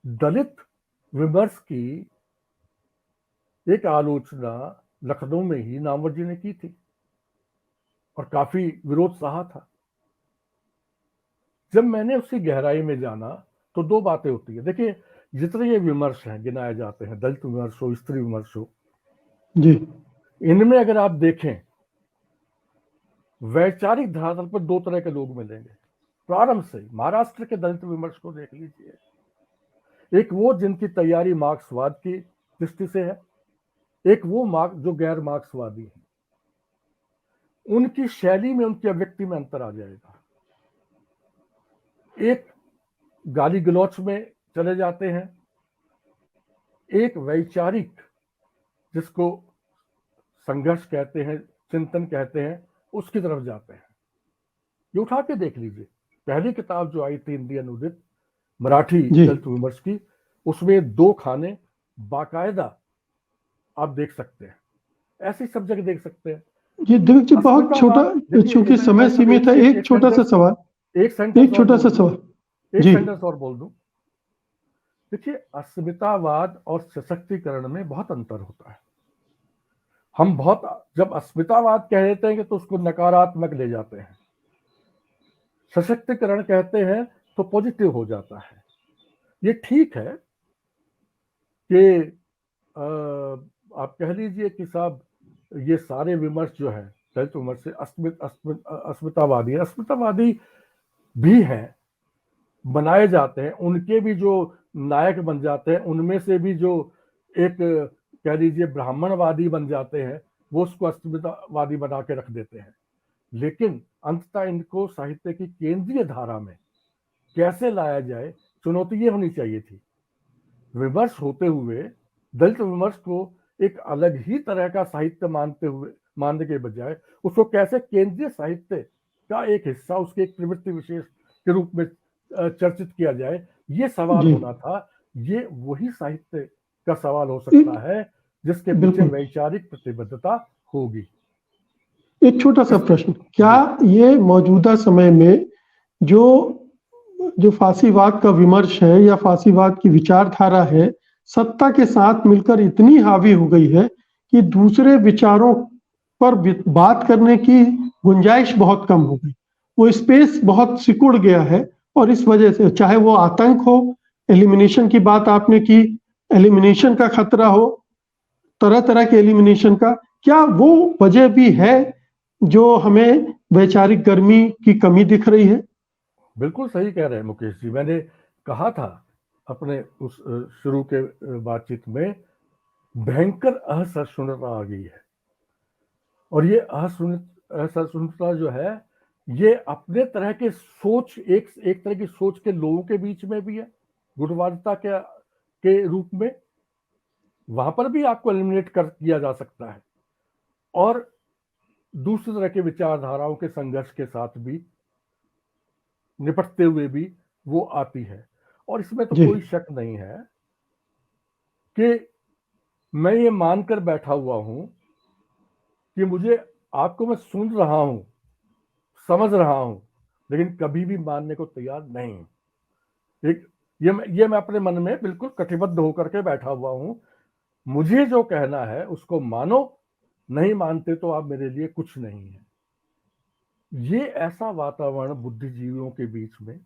दलित विमर्श की एक आलोचना लखनऊ में ही नामवर जी ने की थी और काफी विरोध सहा था। जब मैंने उसकी गहराई में जाना तो दो बातें होती है। देखिए, जितने ये विमर्श हैं गिनाए जाते हैं, दलित विमर्श हो, स्त्री विमर्श हो, जी इनमें अगर आप देखें वैचारिक धरातल पर दो तरह के लोग मिलेंगे प्रारंभ से। महाराष्ट्र के दलित विमर्श को देख लीजिए, एक वो जिनकी तैयारी मार्क्सवाद की दृष्टि से है, एक वो जो गैर मार्क्सवादी है। उनकी शैली में, उनकी अभिव्यक्ति में अंतर आ जाएगा। एक गाली गलौच में चले जाते हैं, एक वैचारिक, जिसको संघर्ष कहते हैं, चिंतन कहते हैं, उसकी तरफ जाते हैं। ये उठा के देख लीजिए, पहली किताब जो आई थी हिंदी अनुदित मराठी दलित विमर्श की, उसमें 2 खाने बाकायदा आप देख सकते हैं। ऐसी सब जगह देख सकते हैं। ये दिव्य जी बहुत छोटा, चूंकि समय सीमित है, एक छोटा सा सवाल, एक छोटा सा सवाल, एक सेंटेंस और बोल दूं। देखिए, अस्मितावाद और सशक्तिकरण में बहुत अंतर होता है। हम जब अस्मितावाद कह देते हैं तो उसको नकारात्मक ले जाते हैं, सशक्तिकरण कहते हैं तो पॉजिटिव हो जाता है। ये ठीक है कि आप कह लीजिए कि साहब ये सारे विमर्श जो है दलित विमर्श से अस्मितावादी भी हैं, बनाए जाते हैं, उनके भी जो नायक बन जाते हैं, उनमें से भी जो एक कह लीजिए ब्राह्मणवादी बन जाते हैं, वो उसको अस्मितावादी बना के रख देते हैं। लेकिन अंततः इनको साहित्य की केंद्रीय धारा में कैसे लाया जाए, चुनौती ये होनी चाहिए थी। विमर्श होते हुए दलित विमर्श को एक अलग ही तरह का साहित्य मानने के बजाय उसको कैसे केंद्रीय साहित्य का एक हिस्सा, उसके एक प्रवृत्ति विशेष के रूप में चर्चित किया जाए, ये सवाल होना था। ये वही साहित्य का सवाल हो सकता है जिसके पीछे वैचारिक प्रतिबद्धता होगी। एक छोटा सा प्रश्न, क्या ये मौजूदा समय में जो फांसीवाद का विमर्श है या फांसीवाद की विचारधारा है, सत्ता के साथ मिलकर इतनी हावी हो गई है कि दूसरे विचारों पर बात करने की गुंजाइश बहुत कम हो गई, वो स्पेस बहुत सिकुड़ गया है, और इस वजह से चाहे वो आतंक हो, एलिमिनेशन की बात आपने की, एलिमिनेशन का खतरा हो, तरह तरह के एलिमिनेशन का, क्या वो वजह भी है जो हमें वैचारिक गर्मी की कमी दिख रही है? बिल्कुल सही कह रहे हैं मुकेश जी। मैंने कहा था अपने उस शुरू के बातचीत में, भयंकर असहिष्णुता आ गई है, और ये असहिष्णुता जो है ये अपने तरह के सोच, एक तरह की सोच के लोगों के बीच में भी है, गुटवादिता के रूप में, वहां पर भी आपको एलिमिनेट किया जा सकता है, और दूसरी तरह के विचारधाराओं के संघर्ष के साथ भी निपटते हुए भी वो आती है। और इसमें तो कोई शक नहीं है कि मैं ये मानकर बैठा हुआ हूं कि आपको मैं सुन रहा हूं, समझ रहा हूं, लेकिन कभी भी मानने को तैयार नहीं। ये मैं अपने मन में बिल्कुल कटिबद्ध होकर के बैठा हुआ हूं। मुझे जो कहना है उसको मानो, नहीं मानते तो आप मेरे लिए कुछ नहीं है। ये ऐसा वातावरण बुद्धिजीवियों के बीच में,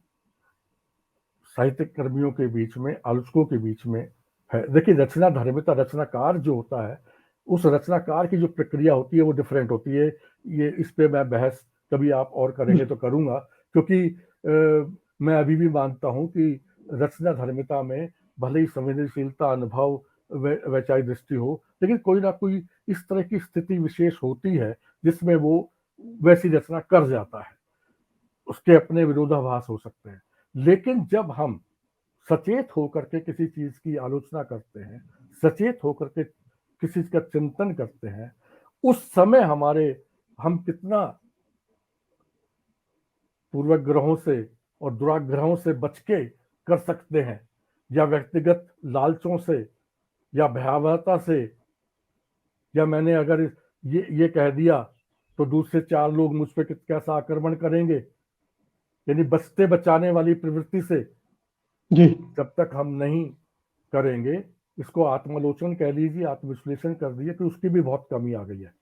साहित्यिक कर्मियों के बीच में, आलोचकों के बीच में है। देखिए, रचना धर्मिता, रचनाकार जो होता है, उस रचनाकार की जो प्रक्रिया होती है वो डिफरेंट होती है। ये इस पे मैं बहस कभी आप और करेंगे तो करूंगा, क्योंकि मैं अभी भी मानता हूं कि रचना धर्मिता में भले ही संवेदनशीलता, अनुभव, वैचारिक दृष्टि हो, लेकिन कोई ना कोई इस तरह की स्थिति विशेष होती है जिसमें वो वैसी रचना कर जाता है। उसके अपने विरोधाभास हो सकते हैं, लेकिन जब हम सचेत होकर के किसी चीज की आलोचना करते हैं, सचेत होकर के किसी का चिंतन करते हैं, उस समय हम कितना पूर्वग्रहों से और दुराग्रहों से बच के कर सकते हैं, या व्यक्तिगत लालचों से, या भयावहता से, या मैंने अगर ये कह दिया तो दूसरे 4 लोग मुझ पर कैसा आक्रमण करेंगे, यानी बचते बचाने वाली प्रवृत्ति से जी, जब तक हम नहीं करेंगे इसको आत्मालोचन कह लीजिए, आत्मविश्लेषण कर दीजिए, कि उसकी भी बहुत कमी आ गई है।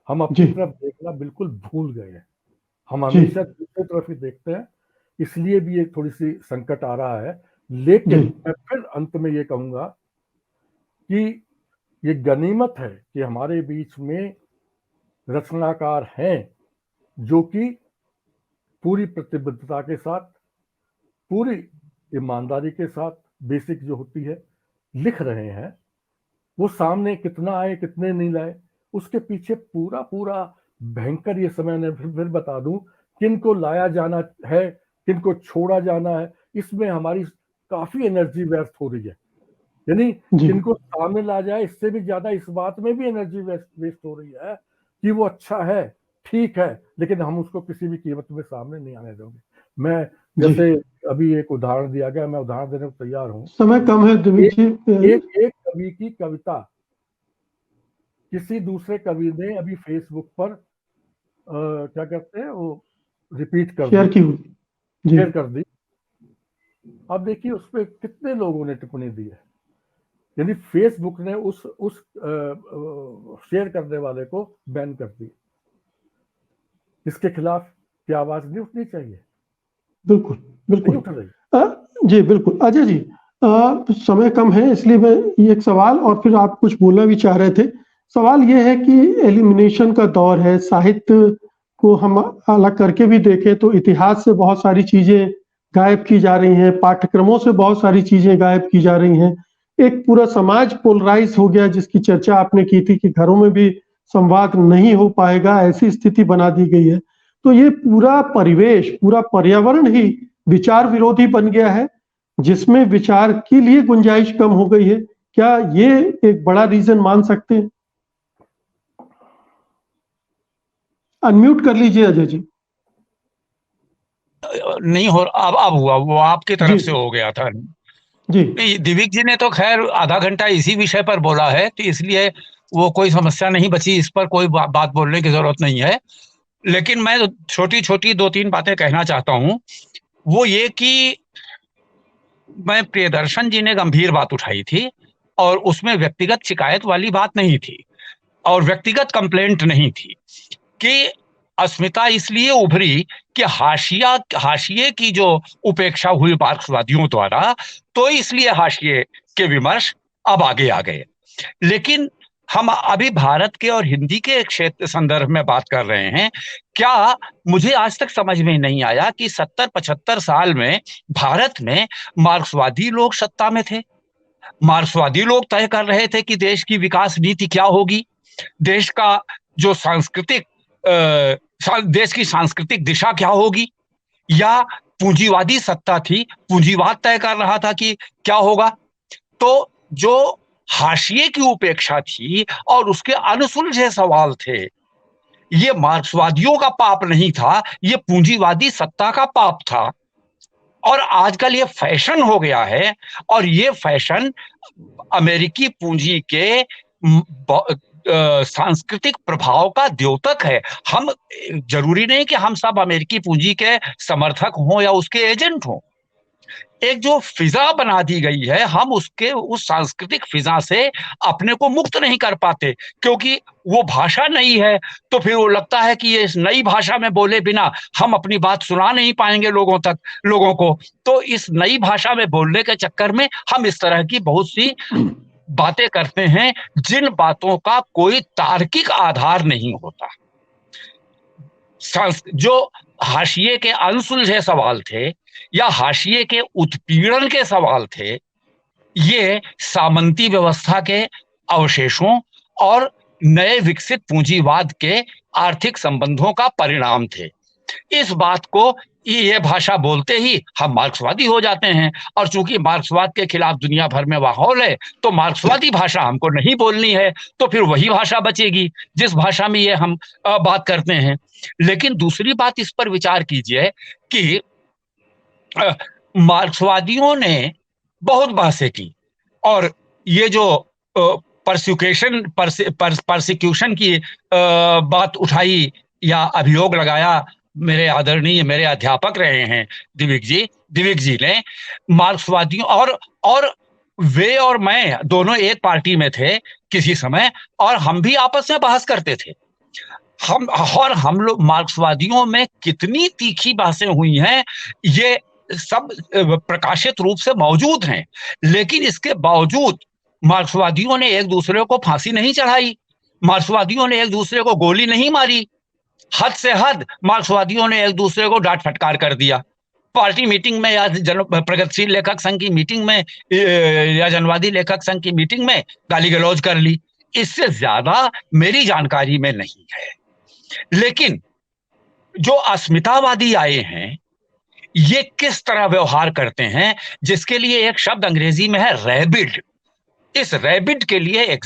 हम जी। अपनी तरफ देखना बिल्कुल भूल गए हैं, हम जी। हमेशा दूसरी तरफ ही देखते हैं, इसलिए भी ये थोड़ी सी संकट आ रहा है। लेकिन जी। मैं फिर अंत में ये कहूंगा कि ये गनीमत है कि हमारे बीच में रचनाकार हैं जो कि पूरी प्रतिबद्धता के साथ, पूरी ईमानदारी के साथ, बेसिक जो होती है, लिख रहे हैं। वो सामने कितना आए कितने नहीं लाए, उसके पीछे पूरा पूरा भयंकर, ये समय ने फिर बता दूं, किनको लाया जाना है, किनको छोड़ा जाना है, इसमें हमारी काफी एनर्जी व्यर्थ हो रही है। यानी जी। किनको सामने ला जाए, इससे भी ज्यादा इस बात में भी एनर्जी वेस्ट हो रही है कि वो अच्छा है, ठीक है, लेकिन हम उसको किसी भी कीमत में सामने नहीं आने देंगे। मैं जी। जैसे अभी एक उदाहरण दिया गया, मैं उदाहरण देने को तैयार हूं। समय कम है दिविक जी। एक कवि की कविता किसी दूसरे कवि ने अभी फेसबुक पर क्या कहते हैं वो, रिपीट कर शेयर दी, की हुई। जी। शेयर कर दी। अब देखिए उस पर कितने लोगों ने टिप्पणी दी है। यानी फेसबुक ने उस शेयर करने वाले को बैन कर दी। इसके खिलाफ क्या आवाज नहीं उठनी चाहिए? बिल्कुल नहीं बिल्कुल। उठ रही। जी बिल्कुल। अजय जी, समय कम है इसलिए मैं ये एक सवाल, और फिर आप कुछ बोलना भी चाह रहे थे। सवाल ये है कि एलिमिनेशन का दौर है, साहित्य को हम अलग करके भी देखें तो इतिहास से बहुत सारी चीजें गायब की जा रही हैं, पाठ्यक्रमों से बहुत सारी चीजें गायब की जा रही हैं। एक पूरा समाज पोलराइज हो गया, जिसकी चर्चा आपने की थी कि घरों में भी संवाद नहीं हो पाएगा, ऐसी स्थिति बना दी गई है। तो ये पूरा परिवेश, पूरा पर्यावरण ही विचार विरोधी बन गया है, जिसमें विचार के लिए गुंजाइश कम हो गई है। क्या ये एक बड़ा रीजन मान सकते हैं? अनम्यूट कर लीजिए अजय जी। नहीं हो, अब हुआ, वो आपकी जी। तरफ से हो गया था। जी। नहीं, दिविक जी ने तो खैर आधा घंटा इसी विषय पर बोला है, तो इसलिए वो कोई समस्या नहीं बची, इस पर कोई बात बोलने की जरूरत नहीं है। लेकिन मैं छोटी छोटी दो तीन बातें कहना चाहता हूं। वो ये कि मैं, प्रियदर्शन जी ने गंभीर बात उठाई थी, और उसमें व्यक्तिगत शिकायत वाली बात नहीं थी, और व्यक्तिगत कंप्लेंट नहीं थी, कि अस्मिता इसलिए उभरी कि हाशिए की जो उपेक्षा हुई मार्क्सवादियों द्वारा, तो इसलिए हाशिए के विमर्श अब आगे आ गए। लेकिन हम अभी भारत के और हिंदी के क्षेत्र संदर्भ में बात कर रहे हैं। क्या, मुझे आज तक समझ में नहीं आया कि 70-75 साल में भारत में मार्क्सवादी लोग सत्ता में थे, मार्क्सवादी लोग तय कर रहे थे कि देश की विकास नीति क्या होगी, देश का जो देश की सांस्कृतिक दिशा क्या होगी, या पूंजीवादी सत्ता थी, पूंजीवाद तय कर रहा था कि क्या होगा। तो जो हाशिए की उपेक्षा थी और उसके अनसुलझे सवाल थे, ये मार्क्सवादियों का पाप नहीं था, ये पूंजीवादी सत्ता का पाप था। और आजकल ये फैशन हो गया है, और ये फैशन अमेरिकी पूंजी के सांस्कृतिक प्रभाव का द्योतक है। हम, जरूरी नहीं कि हम सब अमेरिकी पूंजी के समर्थक हों या उसके एजेंट हों। एक जो फिजा बना दी गई है, हम उस सांस्कृतिक फिजा से अपने को मुक्त नहीं कर पाते, क्योंकि वो भाषा नई है। तो फिर वो लगता है कि ये इस नई भाषा में बोले बिना हम अपनी बात सुना नहीं पाएंगे लोगों को। तो इस नई भाषा में बोलने के चक्कर में हम इस तरह की बहुत सी बातें करते हैं, जिन बातों का कोई तार्किक आधार नहीं होता। जो हाशिए के अनसुलझे सवाल थे, या हाशिए के उत्पीड़न के सवाल थे, ये सामंती व्यवस्था के अवशेषों और नए विकसित पूंजीवाद के आर्थिक संबंधों का परिणाम थे। इस बात को, ये भाषा बोलते ही हम मार्क्सवादी हो जाते हैं, और चूंकि मार्क्सवाद के खिलाफ दुनिया भर में माहौल है, तो मार्क्सवादी भाषा हमको नहीं बोलनी है, तो फिर वही भाषा बचेगी जिस भाषा में ये हम बात करते हैं। लेकिन दूसरी बात, इस पर विचार कीजिए कि मार्क्सवादियों ने बहुत बहसें की, और ये जो परसिक्यूशन की बात उठाई या अभियोग लगाया, मेरे आदरणीय, मेरे अध्यापक रहे हैं दिविक जी ने मार्क्सवादियों और वे और मैं दोनों एक पार्टी में थे किसी समय, और हम भी आपस में बहस करते थे। हम लोग मार्क्सवादियों में कितनी तीखी बहसें हुई हैं, ये सब प्रकाशित रूप से मौजूद हैं। लेकिन इसके बावजूद मार्क्सवादियों ने एक दूसरे को फांसी नहीं चढ़ाई, मार्क्सवादियों ने एक दूसरे को गोली नहीं मारी। हद से हद मार्क्सवादियों ने एक दूसरे को डांट फटकार कर दिया। पार्टी मीटिंग में या प्रगतिशील लेखक संघ की मीटिंग में या जनवादी लेखक संघ की मीटिंग में गाली गलौज कर ली। इससे ज्यादा मेरी जानकारी में नहीं है। लेकिन जो अस्मितावादी आए हैं, ये किस तरह व्यवहार करते हैं, जिसके लिए एक शब्द अंग्रेजी में है रैबिड। इस रैबिड के लिए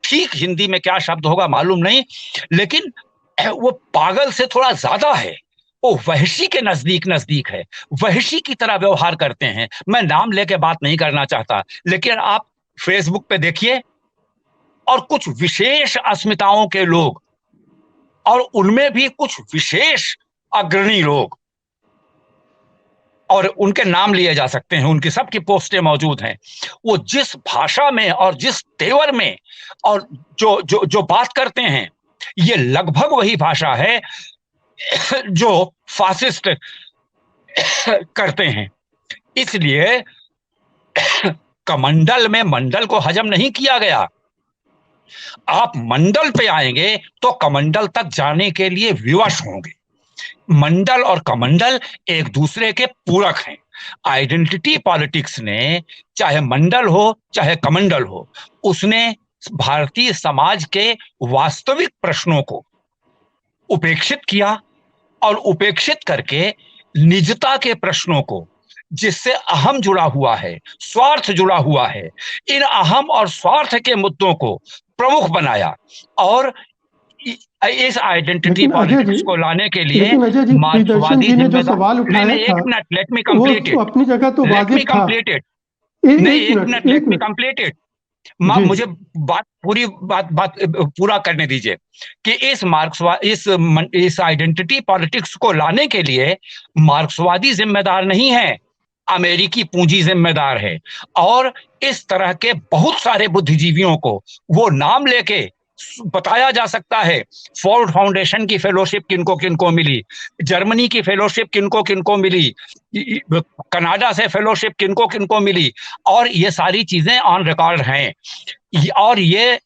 ठीक हिंदी में क्या शब्द होगा मालूम नहीं, लेकिन वो पागल से थोड़ा ज्यादा है, वो वहशी के नजदीक है, वहशी की तरह व्यवहार करते हैं। मैं नाम लेके बात नहीं करना चाहता, लेकिन आप फेसबुक पे देखिए, और कुछ विशेष अस्मिताओं के लोग, और उनमें भी कुछ विशेष अग्रणी लोग, और उनके नाम लिए जा सकते हैं, उनकी सबकी पोस्टें मौजूद हैं। वो जिस भाषा में और जिस तेवर में और जो बात करते हैं, ये लगभग वही भाषा है जो फासिस्ट करते हैं। इसलिए कमंडल में मंडल को हजम नहीं किया गया। आप मंडल पे आएंगे तो कमंडल तक जाने के लिए विवश होंगे। मंडल और कमंडल एक दूसरे के पूरक हैं। आइडेंटिटी पॉलिटिक्स ने, चाहे मंडल हो चाहे कमंडल हो, उसने भारतीय समाज के वास्तविक प्रश्नों को उपेक्षित किया, और उपेक्षित करके निजता के प्रश्नों को, जिससे अहम जुड़ा हुआ है, स्वार्थ जुड़ा हुआ है, इन अहम और स्वार्थ के मुद्दों को प्रमुख बनाया। और इस आइडेंटिटी पॉलिटिक्स को लाने के लिए मार्क्सवादी ने जो सवाल उठाया था, एक minute, let me complete it. अपनी जगह तो वाजिब था। Let me complete it. मुझे बात पूरा करने दीजिए कि इस आइडेंटिटी पॉलिटिक्स को लाने के लिए मार्क्सवादी जिम्मेदार नहीं है, अमेरिकी पूंजी जिम्मेदार है। और इस तरह के बहुत सारे बुद्धिजीवियों को वो नाम लेके बताया जा सकता है। फोर्ड फाउंडेशन की फेलोशिप किनको किनको मिली, जर्मनी की फेलोशिप किनको किनको मिली, कनाडा से फेलोशिप किनको किनको मिली, और ये सारी चीजें ऑन रिकॉर्ड हैं। और ये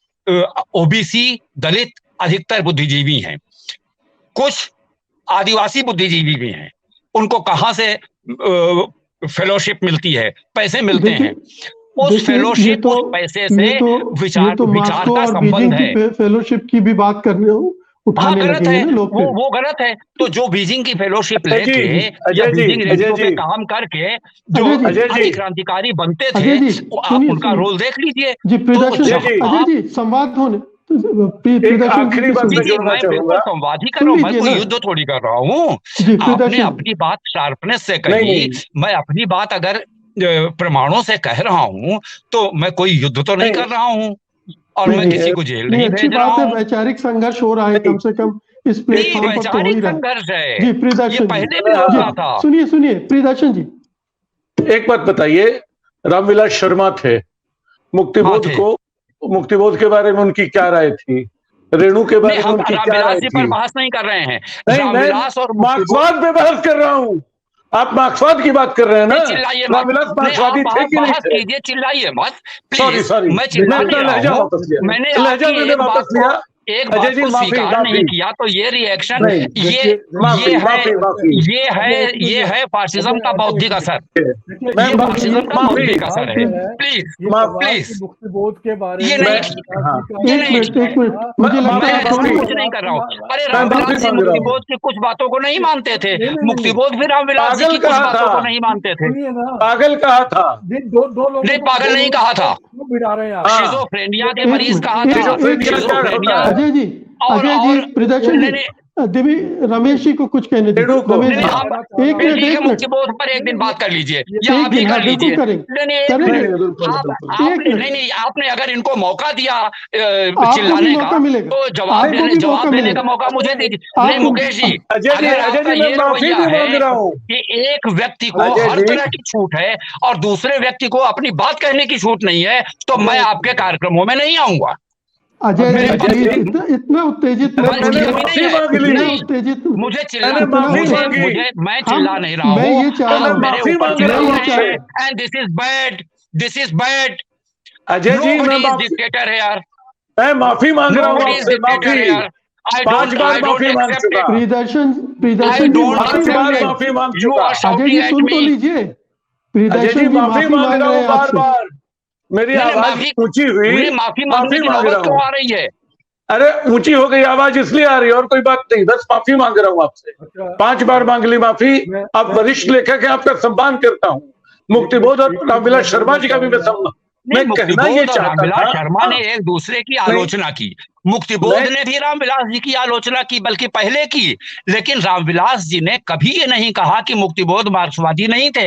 ओबीसी, दलित अधिकतर बुद्धिजीवी हैं, कुछ आदिवासी बुद्धिजीवी भी हैं। उनको कहां से फेलोशिप मिलती है, पैसे मिलते हैं, उस फेलोशिप, उस पैसे से विचार का संबंध है। फेलोशिप की भी बात करने उठाने लगे हैं लोग। वो गलत है। तो जो बीजिंग की फेलोशिप लेके या बीजिंग रेडियो पे काम करके जो क्रांतिकारी बनते थे, आप उनका रोल देख लीजिए। अजय जी, संवाद होने आखिरी बात मैं जोड़ना चाहूंगा। संवाद ही कर रहा हूँ, मैं कोई युद्ध थोड़ी कर रहा हूँ। आपने अपनी बात शार्पनेस से कही, मैं अपनी बात अगर प्रमाणों से कह रहा हूं तो मैं कोई युद्ध तो नहीं कर रहा हूं, और मैं किसी को जेल नहीं भेज रहा हूं। वैचारिक संघर्ष हो रहा है, कम से कम इस प्लेटफॉर्म पर तो हो ही रहा है। संघर्ष है जी प्रियदर्शन, पहले भी हो रहा था। सुनिए प्रियदर्शन जी, एक बात बताइए। रामविलास शर्मा थे, मुक्तिबोध के बारे में उनकी क्या राय थी? रेणु के बारे में उनकी क्या राय थी? पर बहस नहीं कर रहे हैं, रामविलास और मार्क्सवाद पे बहस कर रहा हूँ। आप मार्क्सवाद की बात कर रहे हैं ना? रामविलास मार्क्सवादी थे कि नहीं थे? चिल्लाइए मत। सॉरी, मैंने वापस लिया। एक बात को स्वीकार नहीं किया तो ये रिएक्शन, ये है फासिज्म का बौद्धिक असर। फासिज्म का बौद्धिक असर है। प्लीज मुक्तिबोध के बारे में ये नहीं, कुछ नहीं कर रहा हूँ। अरे रामविलास जी मुक्तिबोध की कुछ बातों को नहीं मानते थे, मुक्तिबोध भी रामविलास जी की कुछ बातों को नहीं मानते थे। पागल कहा था? नहीं, पागल नहीं कहा था, शिज़ोफ्रेनिया के मरीज कहा था। अजय जी, प्रदर्शन जी, देवी रमेश जी को कुछ कहने दीजिए। रेणु को। रमेश नहीं जी, नहीं, आप एक मिनट, ठीक है, एक मिनट, मुक्तिबोध पर एक दिन बात कर लीजिए, या एक अभी दिन, कर हाँ बिल्कुल लीजिए। करेंगे, नहीं नहीं, एक करेंगे। मिनट, बिल्कुल आप बिल्कुल। एक आपने मिनट, नहीं नहीं, आपने अगर इनको मौका दिया आपको भी चिल्लाने का, मौका मिलेगा, तो आपको भी मौका जवाब देने मिलेगा। का मौका मुझे दीजिए। नहीं आपको मुकेश जी, अजय जी, अगर अजय आपका जी, मैं ये माफी रवैया भी है मांग रहा हूँ। कि एक व्यक्ति को अजय हर जी, तरह की छूट है और दूसरे व्यक्ति को अपनी बात कहने की छूट नहीं है, तो मैं आपके कार्यक्रमों में नहीं आऊंगा। अजय मेरे जी पास प्लीज, जी, इतना उत्तेजित मत बस मैंने होइए, अभी नहीं माफी है। मांग ली, इतना नहीं, उत्तेजित, मुझे चिल्ला मैंने माफी इतना मांगी। मैं हम, चिल्ला नहीं रहा मैं हूँ, ये चाह रहा आप हूँ, मेरे माफी ऊपर मांग चिल्ला रहा मैं हूँ ये रहे चाह आपसे। रहा हैं, हूँ, and this is bad. Ajay ji, मैं नोबडी इज माफी डिक्टेटर है यार, माफी मांग रहा हूँ नोबडी इज आपसे, डिक्टेटर है माफी। यार। पांच बार आई डोंट माफी मांग एक्सेप्ट चुका, it, I Priyadarshan ji don't माफी 5 मांग बार रहे एक्सेप्ट हैं। माफी मांग इट। यू चुका। Are Ajay shouting ji at सुन तो मी। लीजिए, अजय जी, प्रियदर्शन जी माफी माफी मांग मांग रहा रहे हूँ हैं बार आपसे। बार, मेरी नहीं नहीं, आवाज ऊंची हुई, मुझे माफी मांगने माफी की मांग नौबत रहा क्यों हूँ। आ रही है? अरे ऊंची हो गई आवाज इसलिए आ रही है, और कोई बात नहीं, बस माफी मांग रहा हूँ आपसे। अच्छा 5 बार मांग ली माफी। आप मैं वरिष्ठ लेखक हैं, आपका सम्मान करता हूँ। मुक्तिबोध और एक मिनट मैं रामविलास शर्मा बोलना जी का भी मैं चाहूंगा। सम्मान, नहीं, मैं कहना ये मुक्तिबोध और चाहता रामविलास था। शर्मा ने हाँ, एक दूसरे की नहीं, आलोचना की, मुक्तिबोध मैं ने भी रामविलास जी की आलोचना की, बल्कि पहले की। लेकिन रामविलास जी ने कभी ये नहीं कहा कि मुक्तिबोध मार्क्सवादी नहीं थे,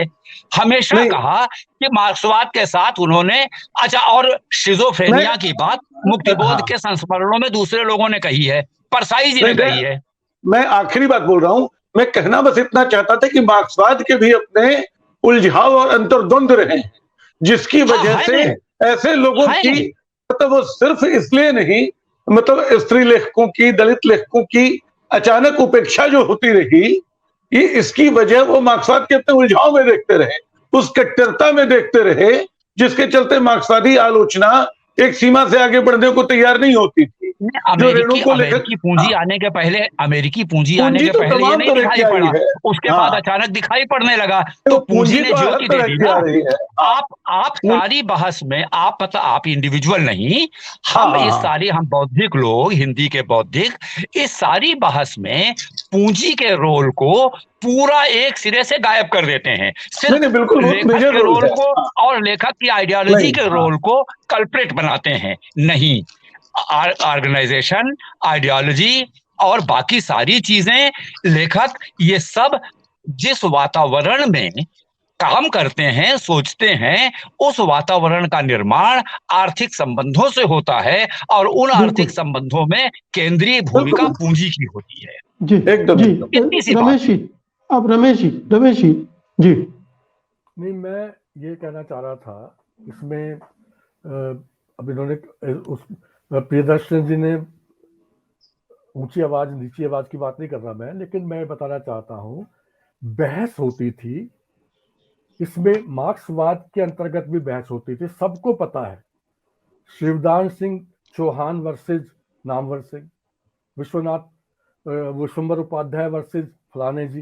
हमेशा नहीं कहा कि मार्क्सवाद के साथ उन्होंने, अच्छा, और मैं शिजोफ्रेनिया की बात मुक्तिबोध हाँ, के संस्मरणों में दूसरे लोगों ने कही है, परसाई जी नहीं ने कही है। मैं आखिरी बात बोल रहा हूं। मैं कहना बस इतना चाहता था कि मार्क्सवाद के भी अपने उलझाव और अंतर्द्वंद रहे, जिसकी हाँ वजह से है, ऐसे लोगों है। की, मतलब वो सिर्फ इसलिए नहीं, मतलब स्त्री लेखकों की, दलित लेखकों की अचानक उपेक्षा जो होती रही, ये इसकी वजह वो मार्क्सवाद के अपने उलझाव में देखते रहे, उस कट्टरता में देखते रहे, जिसके चलते मार्क्सवादी आलोचना एक सीमा से आगे बढ़ने को तैयार नहीं होती थी। जो रेणु को लेकर, अमेरिकी पूंजी आने के पहले, अमेरिकी पूंजी आने पूंजी के तो पहले ये तमाम नहीं तरह की दिखाई आई पड़ा, है। उसके बाद हाँ, अचानक दिखाई पड़ने लगा, तो तो पूंजी पूंजी ने तो हर ज्योति दे तरह दी की ना। आ रही है। हाँ, आप सारी बहस में, आप मतलब आप इंडिविजुअल नहीं, हाँ, हम हाँ, इस हाँ। सारी, हम बौद्धिक लोग, हिंदी के बौद्धिक, इस सारी बहस में पूंजी के रोल को पूरा एक सिरे से गायब कर देते हैं, नहीं सिर्फ नहीं, बिल्कुल बहुत लेखक मेजर के रोल रोल है। को हाँ, और लेखक की आइडियोलॉजी नहीं, के हाँ, रोल को कल्प्रेट बनाते हैं। नहीं, ऑर्गेनाइजेशन, आइडियोलॉजी और बाकी सारी चीजें, लेखक, ये सब जिस वातावरण में काम करते हैं, सोचते हैं, उस वातावरण का निर्माण आर्थिक संबंधों से होता है, और उन आर्थिक बिल्कुल, संबंधों में केंद्रीय भूमिका बिल्कुल, पूंजी की होती है। जी, एकदम जी, एकदम। इतनी सी बात रमेश है। जी, अब रमेश जी, जी, नहीं, मैं ये कहना चाह रहा था इसमें अब इन्होंने उस प्रियदर्शन जी ने ऊंची आवाज नीची आवाज की बात नहीं कर रहा मैं, लेकिन मैं बताना चाहता हूं बहस होती थी, इसमें मार्क्सवाद के अंतर्गत भी बहस होती थी, सबको पता है। शिवदान सिंह चौहान वर्सेज नामवर सिंह, विश्वनाथ विश्वंबर उपाध्याय वर्सेज फलाने जी,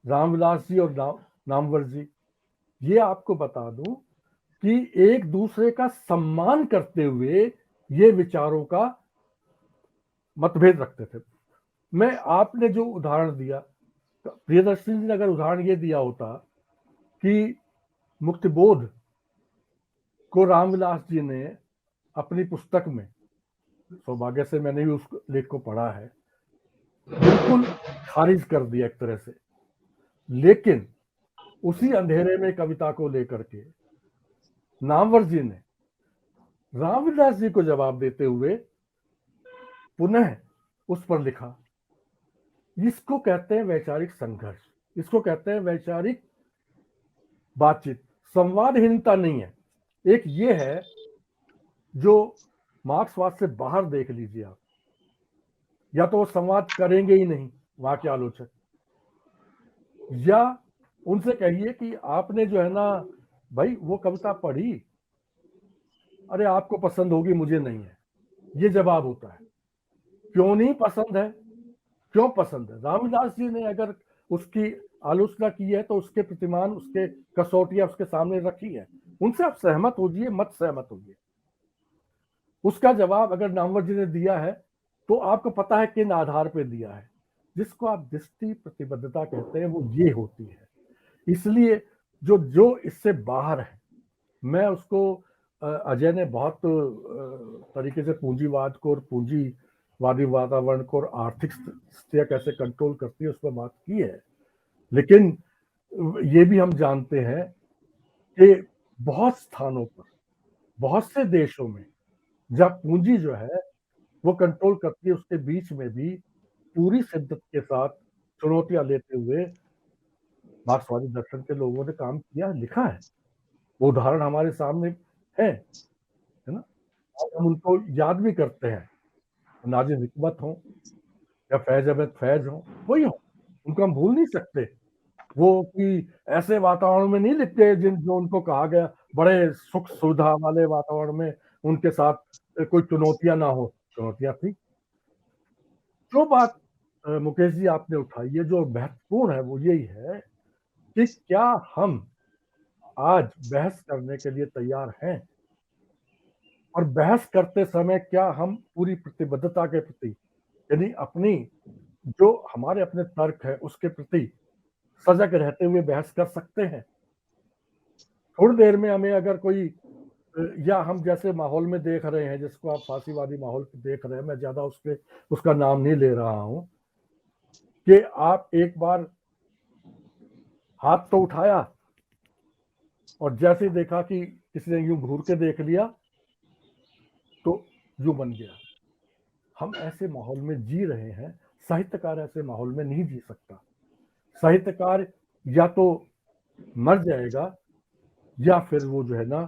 रामविलास जी और नामवर जी। ये आपको बता दूं कि एक दूसरे का सम्मान करते हुए ये विचारों का मतभेद रखते थे। मैं, आपने जो उदाहरण दिया, प्रियदर्शन जी ने अगर उदाहरण ये दिया होता कि मुक्तिबोध को रामविलास जी ने अपनी पुस्तक में, सौभाग्य से मैंने भी उस लेख को पढ़ा है, बिल्कुल खारिज कर दिया एक तरह से, लेकिन उसी अंधेरे में कविता को लेकर के नामवर जी ने रामविलास जी को जवाब देते हुए पुनः उस पर लिखा। इसको कहते हैं वैचारिक संघर्ष, इसको कहते हैं वैचारिक बातचीत। संवादहीनता नहीं है। एक ये है जो मार्क्सवाद से बाहर देख लीजिए आप, या तो वो संवाद करेंगे ही नहीं वहां के आलोचक, या उनसे कहिए कि आपने जो है ना भाई वो कविता पढ़ी, अरे आपको पसंद होगी मुझे नहीं है, ये जवाब होता है। क्यों नहीं पसंद है, क्यों पसंद है? रामविलास जी ने अगर उसकी आलोचना की है तो उसके प्रतिमान, उसके कसौटियां उसके सामने रखी है, उनसे आप सहमत होइए मत सहमत होइए। उसका जवाब अगर नामवर जी ने दिया है तो आपको पता है किन आधार पर दिया है। जिसको आप दृष्टि प्रतिबद्धता कहते हैं वो ये होती है। इसलिए जो जो इससे बाहर है, मैं उसको, अजय ने बहुत तरीके से पूंजीवाद को और पूंजी वादी वातावरण को और आर्थिक स्थितियां कैसे कंट्रोल करती है उस पर बात की है। लेकिन ये भी हम जानते हैं कि बहुत स्थानों पर, बहुत से देशों में जब पूंजी जो है वो कंट्रोल करती है, उसके बीच में भी पूरी शिद्दत के साथ चुनौतियां लेते हुए मार्क्सवादी दर्शन के लोगों ने काम किया, लिखा है। वो उदाहरण हमारे सामने है ना। और हम उनको याद भी करते हैं, नाजिम हिकमत हो या फैज अहमद फैज हो, वही हो, उनको हम भूल नहीं सकते। वो कि ऐसे वातावरण में नहीं लिखते जो उनको कहा गया बड़े सुख सुविधा वाले वातावरण में उनके साथ कोई चुनौतियां ना हो, चुनौतियां थी। जो बात मुकेश जी आपने उठाई है, जो महत्वपूर्ण है वो यही है कि क्या हम आज बहस करने के लिए तैयार हैं, और बहस करते समय क्या हम पूरी प्रतिबद्धता के प्रति, यानी अपनी जो हमारे अपने तर्क है उसके प्रति सजग रहते हुए बहस कर सकते हैं। थोड़ी देर में हमें अगर कोई, या हम जैसे माहौल में देख रहे हैं जिसको आप फांसीवादी माहौल देख रहे हैं, मैं ज्यादा उसका नाम नहीं ले रहा हूं, कि आप एक बार हाथ तो उठाया और जैसे ही देखा कि किसी ने यूं घूर के देख लिया तो यूं बन गया। हम ऐसे माहौल में जी रहे हैं, साहित्यकार ऐसे माहौल में नहीं जी सकता। साहित्यकार या तो मर जाएगा या फिर वो जो है ना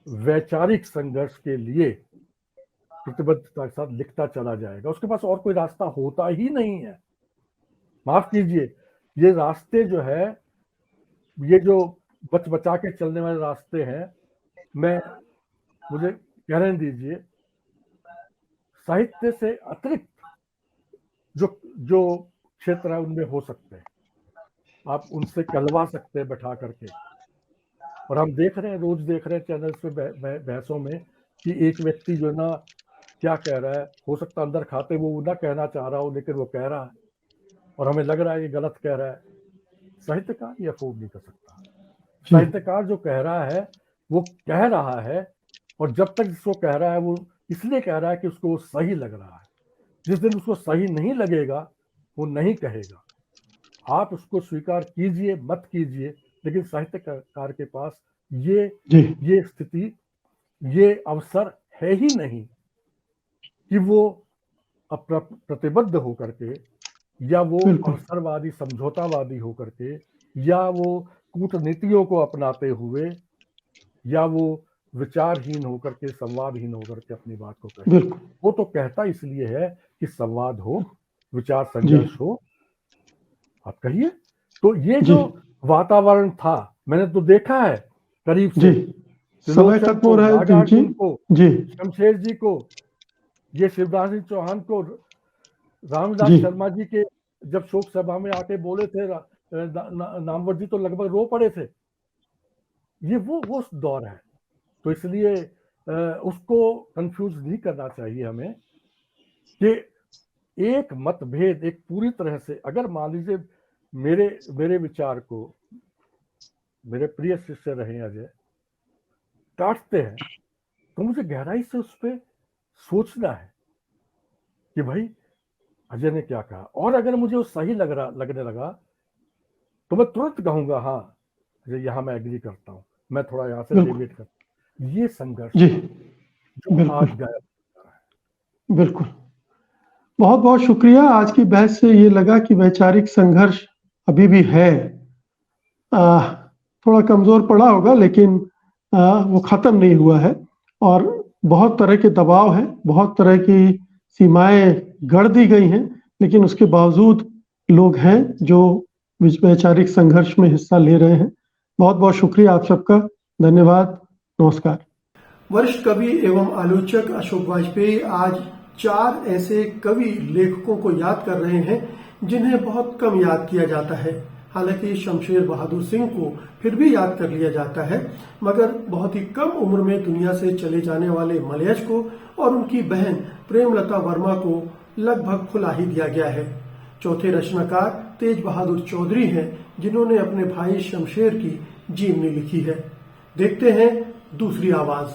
वैचारिक संघर्ष के लिए प्रतिबद्धता के साथ लिखता चला जाएगा, उसके पास और कोई रास्ता होता ही नहीं है। माफ कीजिए, ये रास्ते जो है, ये जो बचा के चलने वाले रास्ते हैं, मुझे कहने दीजिए, साहित्य से अतिरिक्त जो क्षेत्र है उनमें हो सकते हैं, आप उनसे कहलवा सकते हैं बैठा करके। और हम देख रहे हैं, रोज देख रहे हैं चैनल्स पे बहसों में कि एक व्यक्ति जो ना क्या कह रहा है, हो सकता अंदर खाते वो ना कहना चाह रहा हो लेकिन वो कह रहा है और हमें लग रहा है ये गलत कह रहा है। साहित्यकार ये अफोर्ड नहीं कर सकता। साहित्यकार जो कह रहा है वो कह रहा है, और जब तक जिसको कह रहा है वो इसलिए कह रहा है कि उसको सही लग रहा है। जिस दिन उसको सही नहीं लगेगा वो नहीं कहेगा। आप उसको स्वीकार कीजिए मत कीजिए, लेकिन साहित्यकार के पास ये स्थिति, ये अवसर है ही नहीं कि वो प्रतिबद्ध होकर के, या वो अवसरवादी समझौतावादी होकर के, या वो कूटनीतियों को अपनाते हुए, या वो विचारहीन होकर के, संवादहीन होकर के अपनी बात को कहे। वो तो कहता इसलिए है कि संवाद हो, विचार संघर्ष हो। आप कहिए। तो ये जो वातावरण था, मैंने तो देखा है करीब से, समय खत्म हो रहा है जी, शमशेर जी को, ये शिवदास सिंह चौहान को, रामदास शर्मा जी के जब शोक सभा में आके बोले थे नामवर जी तो लगभग रो पड़े थे। ये वो दौर है। तो इसलिए उसको कंफ्यूज नहीं करना चाहिए हमें कि एक मतभेद, एक पूरी तरह से, अगर मान लीजिए मेरे विचार को मेरे प्रिय शिष्य रहे अजय काटते हैं, तो मुझे गहराई से उस पर सोचना है कि भाई अजय ने क्या कहा, और अगर मुझे वो सही लगने लगा तो मैं तुरंत कहूंगा हाँ अजय यहाँ मैं एग्री करता हूँ, मैं थोड़ा यहाँ से डेविएट करता हूँ। ये संघर्ष जो आज गायब हो रहा है। बिल्कुल, बहुत बहुत शुक्रिया। आज की बहस से ये लगा कि वैचारिक संघर्ष अभी भी है, थोड़ा कमजोर पड़ा होगा लेकिन वो खत्म नहीं हुआ है, और बहुत तरह के दबाव हैं, बहुत तरह की सीमाएं गढ़ दी गई हैं, लेकिन उसके बावजूद लोग हैं जो वैचारिक संघर्ष में हिस्सा ले रहे हैं। बहुत बहुत शुक्रिया आप सबका, धन्यवाद, नमस्कार। वरिष्ठ कवि एवं आलोचक अशोक वाजपेयी आज 4 ऐसे कवि लेखकों को याद कर रहे हैं जिन्हें बहुत कम याद किया जाता है। हालांकि शमशेर बहादुर सिंह को फिर भी याद कर लिया जाता है, मगर बहुत ही कम उम्र में दुनिया से चले जाने वाले मलयज को और उनकी बहन प्रेमलता वर्मा को लगभग भुला ही दिया गया है। चौथे रचनाकार तेज बहादुर चौधरी हैं, जिन्होंने अपने भाई शमशेर की जीवनी लिखी है। देखते हैं दूसरी आवाज।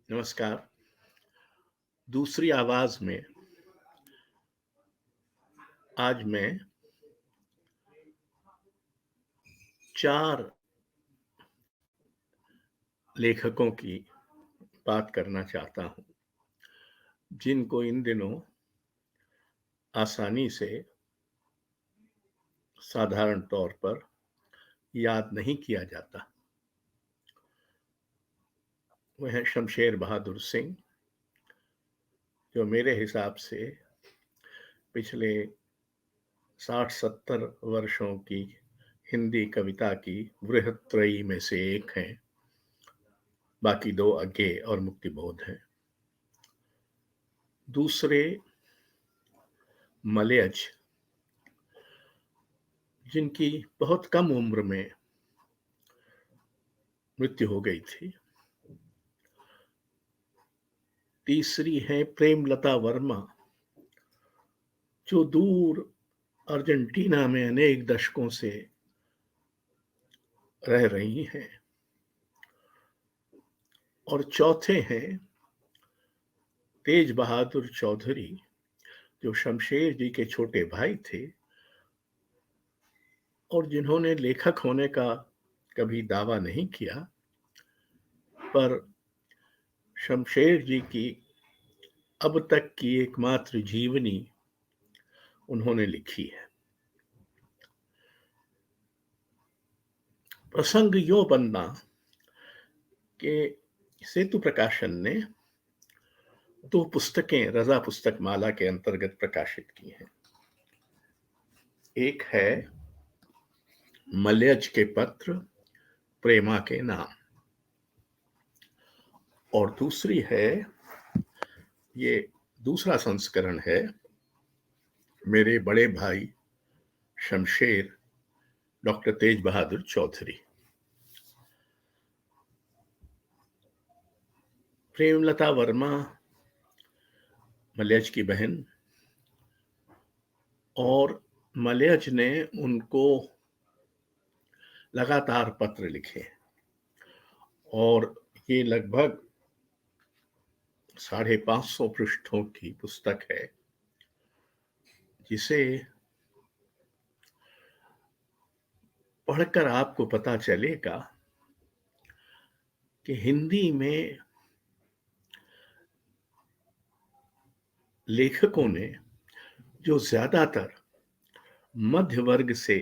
नमस्कार। दूसरी आवाज में आज मैं 4 लेखकों की बात करना चाहता हूं, जिनको इन दिनों आसानी से साधारण तौर पर याद नहीं किया जाता। वह हैं शमशेर बहादुर सिंह, जो मेरे हिसाब से पिछले 60-70 वर्षों की हिंदी कविता की बृहत्त्रयी में से एक हैं। बाकी 2 अज्ञेय और मुक्तिबोध हैं। दूसरे मलयज, जिनकी बहुत कम उम्र में मृत्यु हो गई थी। तीसरी है प्रेमलता वर्मा, जो दूर अर्जेंटीना में अनेक दशकों से रह रही हैं। और चौथे हैं तेज बहादुर चौधरी, जो शमशेर जी के छोटे भाई थे और जिन्होंने लेखक होने का कभी दावा नहीं किया, पर शमशेर जी की अब तक की एकमात्र जीवनी उन्होंने लिखी है। प्रसंग यो बनना कि सेतु प्रकाशन ने 2 पुस्तकें रजा पुस्तक माला के अंतर्गत प्रकाशित की हैं। एक है मलयज के पत्र प्रेमा के नाम, और दूसरी है, ये दूसरा संस्करण है, मेरे बड़े भाई शमशेर डॉक्टर तेज बहादुर चौधरी। प्रेमलता वर्मा मलयज की बहन, और मलयज ने उनको लगातार पत्र लिखे, और ये लगभग 550 पृष्ठों की पुस्तक है, जिसे पढ़कर आपको पता चलेगा कि हिंदी में लेखकों ने जो ज्यादातर मध्य वर्ग से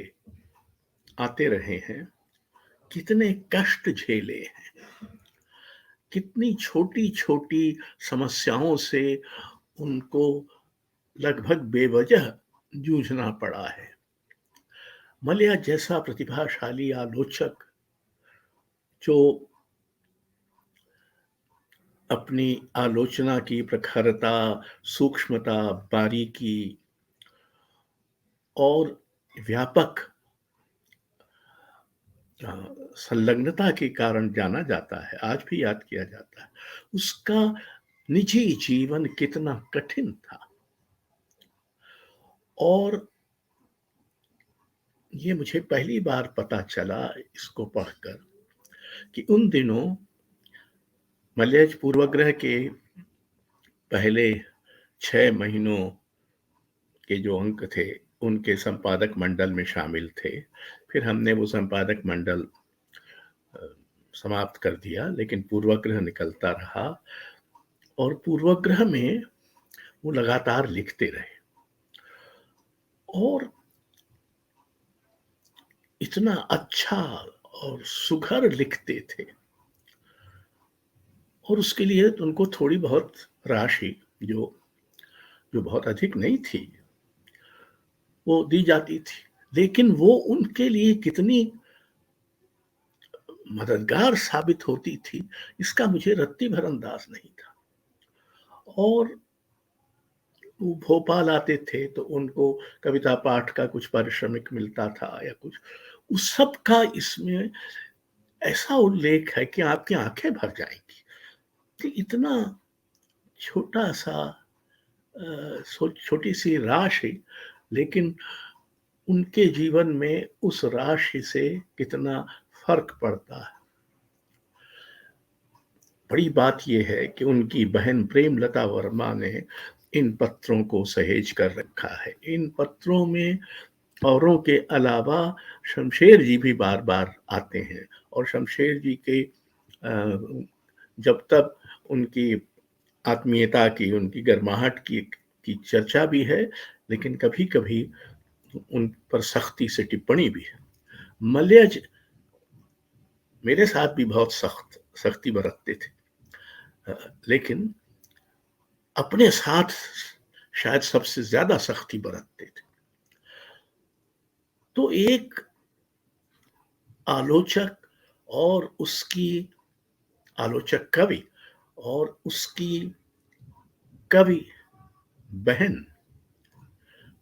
आते रहे हैं, कितने कष्ट झेले हैं, कितनी छोटी छोटी समस्याओं से उनको लगभग बेवजह जूझना पड़ा है। मलया जैसा प्रतिभाशाली आलोचक, जो अपनी आलोचना की प्रखरता, सूक्ष्मता, बारीकी और व्यापक संलग्नता के कारण जाना जाता है, आज भी याद किया जाता है, उसका निजी जीवन कितना कठिन था। और ये मुझे पहली बार पता चला इसको पढ़कर कि उन दिनों मलयज पूर्वग्रह के पहले 6 महीनों के जो अंक थे, उनके संपादक मंडल में शामिल थे। फिर हमने वो संपादक मंडल समाप्त कर दिया, लेकिन पूर्वग्रह निकलता रहा, और पूर्वग्रह में वो लगातार लिखते रहे, और इतना अच्छा और सुघर लिखते थे, और उसके लिए उनको थोड़ी बहुत राशि, जो बहुत अधिक नहीं थी, वो दी जाती थी, लेकिन वो उनके लिए कितनी मददगार साबित होती थी, इसका मुझे रत्ती भर अंदाज नहीं था। और वो भोपाल आते थे तो उनको कविता पाठ का कुछ पारिश्रमिक मिलता था या कुछ, उस सब का इसमें ऐसा उल्लेख है कि आपकी आंखें भर जाएंगी कि इतना छोटा सा छोटी सी राशि, लेकिन उनके जीवन में उस राशि से कितना फर्क पड़ता है। बड़ी बात यह है कि उनकी बहन प्रेमलता वर्मा ने इन पत्रों को सहेज कर रखा है। इन पत्रों में औरों के अलावा शमशेर जी भी बार बार आते हैं और शमशेर जी के जब तक उनकी आत्मीयता की, उनकी गर्माहट की चर्चा भी है, लेकिन कभी कभी उन पर सख्ती से टिप्पणी भी है। मलयज मेरे साथ भी बहुत सख्ती बरतते थे, लेकिन अपने साथ शायद सबसे ज्यादा सख्ती बरतते थे। तो एक आलोचक कवि और उसकी कवि बहन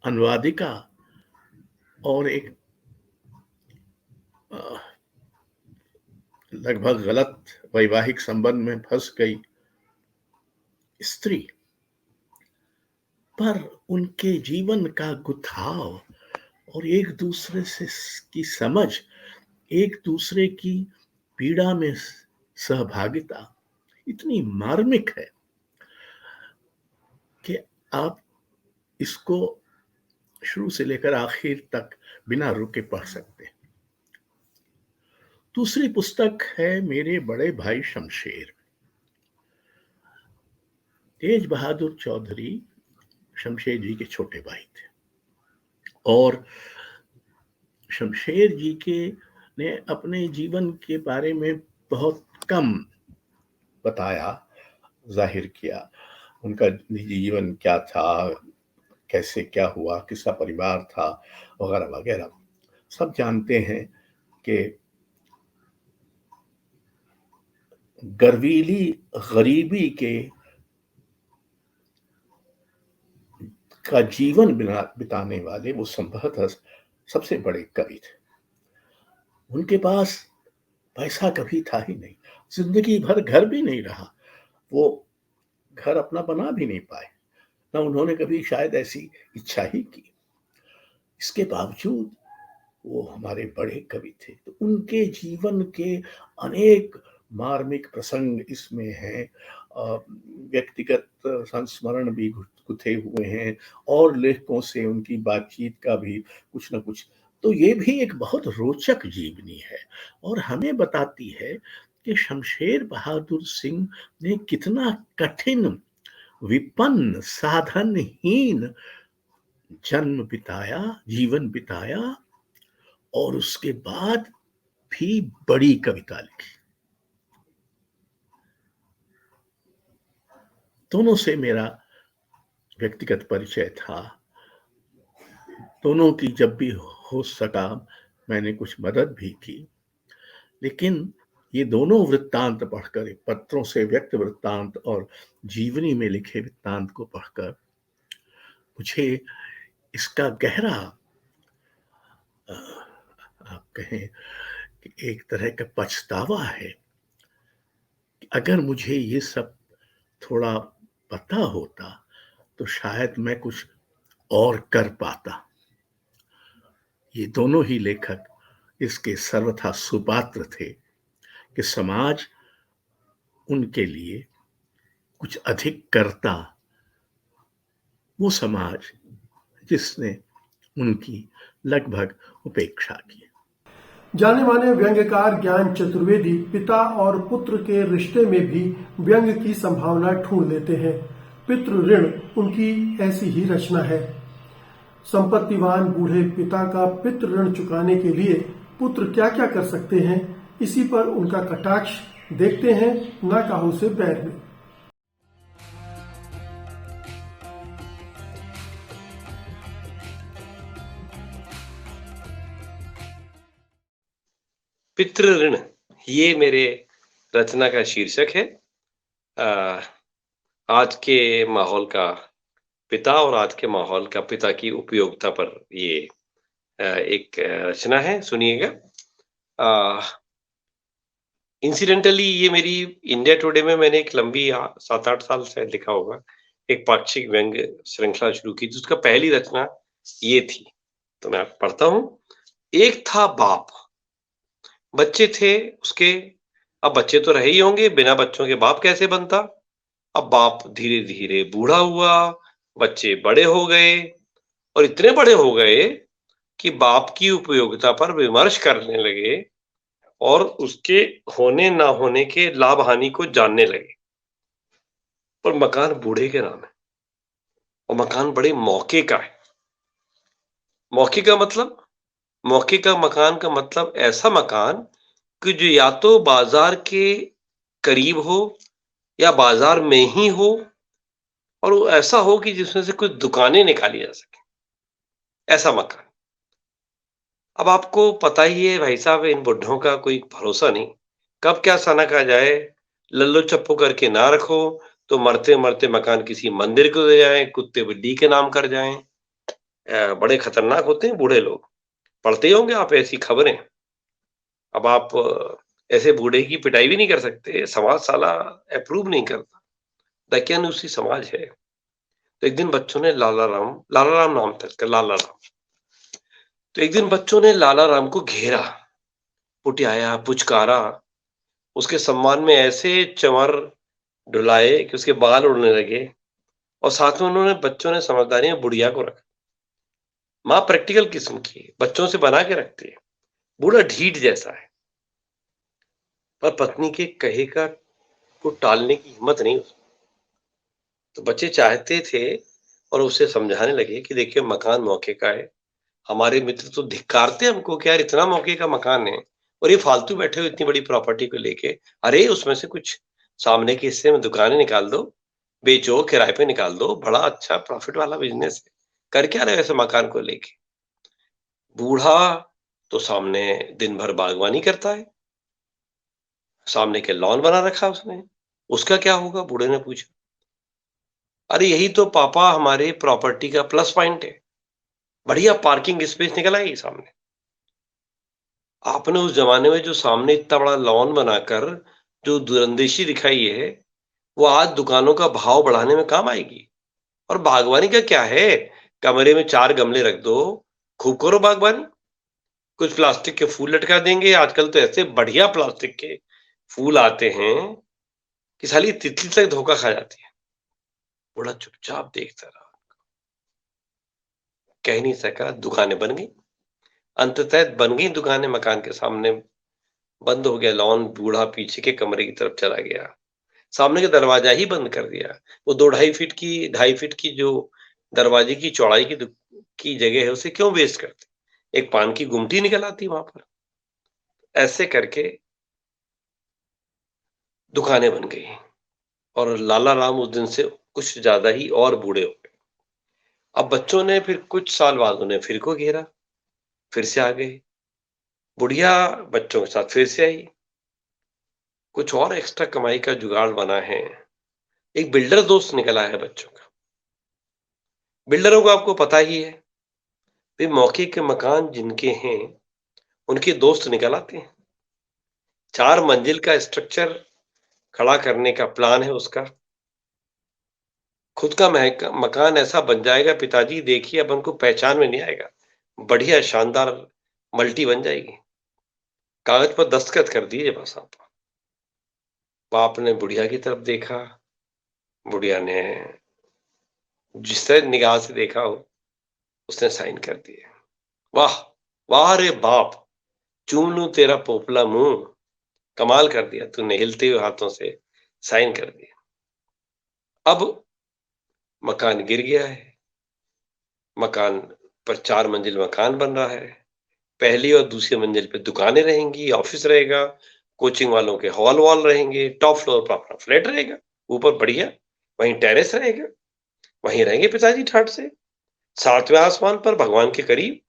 अनुवादिका और एक लगभग गलत वैवाहिक संबंध में फंस गई स्त्री पर उनके जीवन का गुथाव और एक दूसरे से की समझ, एक दूसरे की पीड़ा में सहभागिता इतनी मार्मिक है कि आप इसको शुरू से लेकर आखिर तक बिना रुके पढ़ सकते हैं। दूसरी पुस्तक है मेरे बड़े भाई शमशेर। तेज बहादुर चौधरी शमशेर जी के छोटे भाई थे और शमशेर जी के ने अपने जीवन के बारे में बहुत कम बताया, जाहिर किया। उनका निजी जीवन क्या था, कैसे क्या हुआ, किसका परिवार था, वगैरह वगैरह सब जानते हैं कि गर्वीली गरीबी का जीवन बिताने वाले वो संभवतः सबसे बड़े कवि थे। उनके पास पैसा कभी था ही नहीं, जिंदगी भर घर भी नहीं रहा, वो घर अपना बना भी नहीं पाए, ना उन्होंने कभी शायद ऐसी इच्छा ही की। इसके बावजूद वो हमारे बड़े कवि थे। तो उनके जीवन के अनेक मार्मिक प्रसंग इसमें हैं, व्यक्तिगत संस्मरण भी गुथे हुए हैं और लेखकों से उनकी बातचीत का भी कुछ न कुछ। तो ये भी एक बहुत रोचक जीवनी है और हमें बताती है कि शमशेर बहादुर सिंह ने कितना कठिन, विपन्न, साधनहीन जीवन बिताया और उसके बाद भी बड़ी कविता लिखी। दोनों से मेरा व्यक्तिगत परिचय था, दोनों की जब भी हो सका मैंने कुछ मदद भी की, लेकिन ये दोनों वृत्तांत पढ़कर, पत्रों से व्यक्त वृत्तांत और जीवनी में लिखे वृत्तांत को पढ़कर मुझे इसका गहरा, आप कहें कि एक तरह का पछतावा है कि अगर मुझे ये सब थोड़ा पता होता तो शायद मैं कुछ और कर पाता। ये दोनों ही लेखक इसके सर्वथा सुपात्र थे कि समाज उनके लिए कुछ अधिक करता, वो समाज जिसने उनकी लगभग उपेक्षा की। जाने माने व्यंग्यकार ज्ञान चतुर्वेदी पिता और पुत्र के रिश्ते में भी व्यंग्य की संभावना ढूंढ लेते हैं। पितृ ऋण उनकी ऐसी ही रचना है। संपत्तिवान बूढ़े पिता का पितृ ऋण चुकाने के लिए पुत्र क्या क्या कर सकते हैं, इसी पर उनका कटाक्ष देखते हैं ना काहू से बैर में। पितृ ऋण, ये मेरे रचना का शीर्षक है। आज के माहौल का पिता और आज के माहौल का पिता की उपयोगिता पर ये एक रचना है, सुनिएगा। इंसिडेंटली ये मेरी इंडिया टुडे में मैंने एक लंबी 7-8 साल शायद लिखा होगा, एक पाक्षिक व्यंग्य श्रृंखला शुरू की, जिसका पहली रचना ये थी। तो मैं पढ़ता हूं। एक था बाप, बच्चे थे उसके अब बच्चे तो रहे ही होंगे, बिना बच्चों के बाप कैसे बनता? अब बाप धीरे धीरे बूढ़ा हुआ, बच्चे बड़े हो गए और इतने बड़े हो गए कि बाप की उपयोगिता पर विमर्श करने लगे और उसके होने ना होने के लाभ हानि को जानने लगे। पर मकान बूढ़े के नाम है और मकान बड़े मौके का है। मौके का मतलब, मौके का मकान का मतलब ऐसा मकान कि जो या तो बाजार के करीब हो या बाजार में ही हो, और वो ऐसा हो कि जिसमें से कुछ दुकानें निकाली जा सके, ऐसा मकान। अब आपको पता ही है भाई साहब, इन बुड्ढों का कोई भरोसा नहीं, कब क्या सनक आ जाए। लल्लो चप्पू करके ना रखो तो मरते मरते मकान किसी मंदिर को दे जाए, कुत्ते बिल्ली के नाम कर जाएं। बड़े खतरनाक होते हैं बूढ़े लोग, पढ़ते ही होंगे आप ऐसी खबरें। अब आप ऐसे बूढ़े की पिटाई भी नहीं कर सकते, समाज साला अप्रूव नहीं करता, दकियानूसी समाज है। तो एक दिन बच्चों ने लाला राम नाम था इसका, लाला राम। तो एक दिन बच्चों ने लाला राम को घेरा, पुटियाया, पुचकारा, उसके सम्मान में ऐसे चमर डुलाए कि उसके बाल उड़ने लगे, और साथ में उन्होंने, बच्चों ने समझदारी में बुढ़िया को रखा। माँ प्रैक्टिकल किस्म की है, बच्चों से बना के रखती है। बूढ़ा ढीठ जैसा है, पर पत्नी के कहे का को टालने की हिम्मत नहीं उसमें। तो बच्चे चाहते थे और उसे समझाने लगे कि देखिए मकान मौके का है। हमारे मित्र तो धिक्कारते हमको कि यार इतना मौके का मकान है और ये फालतू बैठे हो इतनी बड़ी प्रॉपर्टी को लेके। अरे उसमें से कुछ सामने के हिस्से में दुकानें निकाल दो, बेचो, किराए पे निकाल दो, बड़ा अच्छा प्रॉफिट वाला बिजनेस है। कर क्या रहे हो ऐसे मकान को लेके? बूढ़ा तो सामने दिन भर बागवानी करता है, सामने के लॉन बना रखा उसने, उसका क्या होगा? बूढ़े ने पूछा। अरे यही तो पापा हमारे प्रॉपर्टी का प्लस पॉइंट है, बढ़िया पार्किंग स्पेस निकल आएगी सामने। आपने उस जमाने में जो सामने इतना बड़ा लॉन बनाकर जो दूरंदेशी दिखाई है, वो आज दुकानों का भाव बढ़ाने में काम आएगी। और बागवानी का क्या है, कमरे में 4 गमले रख दो, खूब करो बागवानी। कुछ प्लास्टिक के फूल लटका देंगे, आजकल तो ऐसे बढ़िया प्लास्टिक के फूल आते हैं कि साली तितली तक धोखा खा जाती है। बूढ़ा चुपचाप देखता रहा, कह नहीं सका। दुकानें बन गई, अंततः बन गई दुकानें मकान के सामने। बंद हो गया लॉन, बूढ़ा पीछे के कमरे की तरफ चला गया, सामने का दरवाजा ही बंद कर दिया। वो 2-2.5 फीट की जो दरवाजे की चौड़ाई की जगह है, उसे क्यों वेस्ट करते? एक पान की गुमटी निकल आती वहां पर। ऐसे करके दुकानें बन गई और लाला राम उस दिन से कुछ ज्यादा ही और बूढ़े हो गए। अब बच्चों ने फिर कुछ साल बाद उन्हें फिर को घेरा, फिर से आ गए। बुढ़िया बच्चों के साथ फिर से आई। कुछ और एक्स्ट्रा कमाई का जुगाड़ बना है। एक बिल्डर दोस्त निकला है बच्चों का। बिल्डरों को आपको पता ही है, वे मौके के मकान जिनके हैं उनके दोस्त निकल आते हैं। 4 मंजिल का स्ट्रक्चर खड़ा करने का प्लान है उसका। खुद का मकान ऐसा बन जाएगा, पिताजी देखिए, अब उनको पहचान में नहीं आएगा, बढ़िया शानदार मल्टी बन जाएगी। कागज पर दस्तखत कर दिए बस आप। बाप ने बुढ़िया की तरफ देखा, बुढ़िया ने जिस निगाह से देखा हो उसने साइन कर दिए। वाह वाह रे बाप, चूम लूं तेरा पोपला मुंह, कमाल कर दिया तूने, हिलते हुए हाथों से साइन कर दिया। अब मकान गिर गया है, मकान पर 4 मंजिल मकान बन रहा है। पहली और दूसरी मंजिल पे दुकानें रहेंगी, ऑफिस रहेगा, कोचिंग वालों के हॉल वॉल रहेंगे, टॉप फ्लोर पर अपना फ्लैट रहेगा, ऊपर बढ़िया, वहीं टेरेस रहेगा, वहीं रहेंगे पिताजी ठाट से, 7वें आसमान पर भगवान के करीब।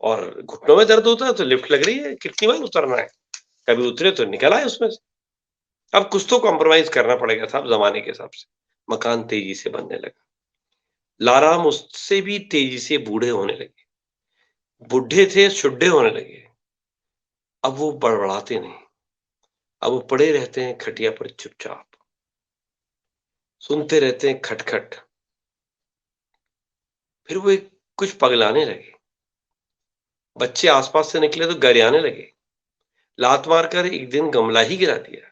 और घुटनों में दर्द होता है तो लिफ्ट लग रही है, कितनी बार उतरना है, कभी उतरे तो निकल आए उसमें से। अब कुछ तो कॉम्प्रोमाइज करना पड़ेगा साहब जमाने के हिसाब से। मकान तेजी से बनने लगा, लाराम उससे भी तेजी से बूढ़े होने लगे। बुढ़े थे, शुड्ढे होने लगे। अब वो बड़बड़ाते नहीं, अब वो पड़े रहते हैं खटिया पर चुपचाप, सुनते रहते हैं खटखट। फिर वो कुछ पगलाने लगे। बच्चे आसपास से निकले तो गरियाने लगे, लात मारकर एक दिन गमला ही गिरा दिया।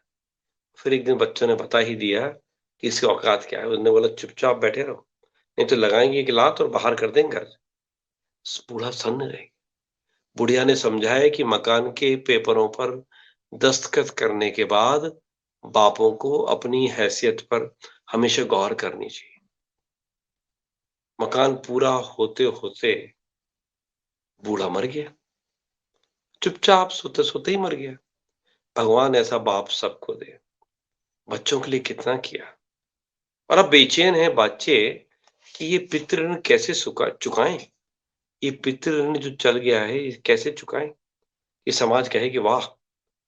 फिर एक दिन बच्चों ने बता ही दिया कि इसकी औकात क्या है। उसने बोला चुपचाप बैठे रहो, नहीं तो लगाएंगे एक लात और बाहर कर देंगे घर। बूढ़ा सन्न रह गया। बुढ़िया ने समझाया कि मकान के पेपरों पर दस्तखत करने के बाद बापों को अपनी हैसियत पर हमेशा गौर करनी चाहिए। मकान पूरा होते होते बूढ़ा मर गया, चुपचाप सोते सोते ही मर गया। भगवान ऐसा बाप सबको दे। बच्चों के लिए कितना किया, और अब बेचैन है बच्चे कि ये पितृ ऋण कैसे चुकाएं। ये पितृ ऋण जो चल गया है, ये कैसे चुकाएं। ये समाज कहे कि वाह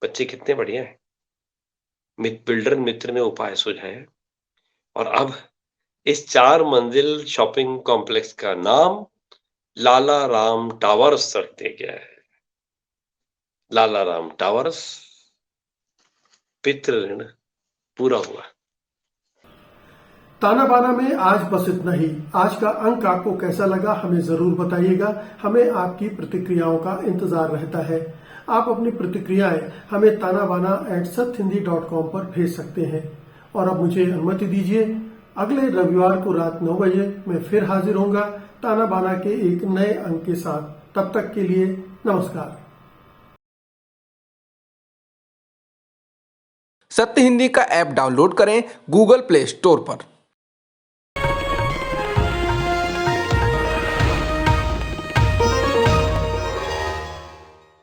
बच्चे कितने बढ़िया हैं। बिल्डर मित्र ने उपाय सुझाया, और अब इस 4 मंजिल शॉपिंग कॉम्प्लेक्स का नाम लाला राम टावर्स रख दिया गया है। लाला राम टावर्स, पितृ ऋण पूरा हुआ। ताना बाना में आज बस इतना ही। आज का अंक आपको कैसा लगा हमें जरूर बताइएगा। हमें आपकी प्रतिक्रियाओं का इंतजार रहता है। आप अपनी प्रतिक्रियाएं हमें tanabaana@sathindi.com पर भेज सकते हैं। और अब मुझे अनुमति दीजिए, अगले रविवार को रात 9 बजे मैं फिर हाजिर होऊंगा ताना बाना के एक नए अंक के साथ। तब तक के लिए नमस्कार। सत्य हिंदी का ऐप डाउनलोड करें गूगल प्ले स्टोर पर।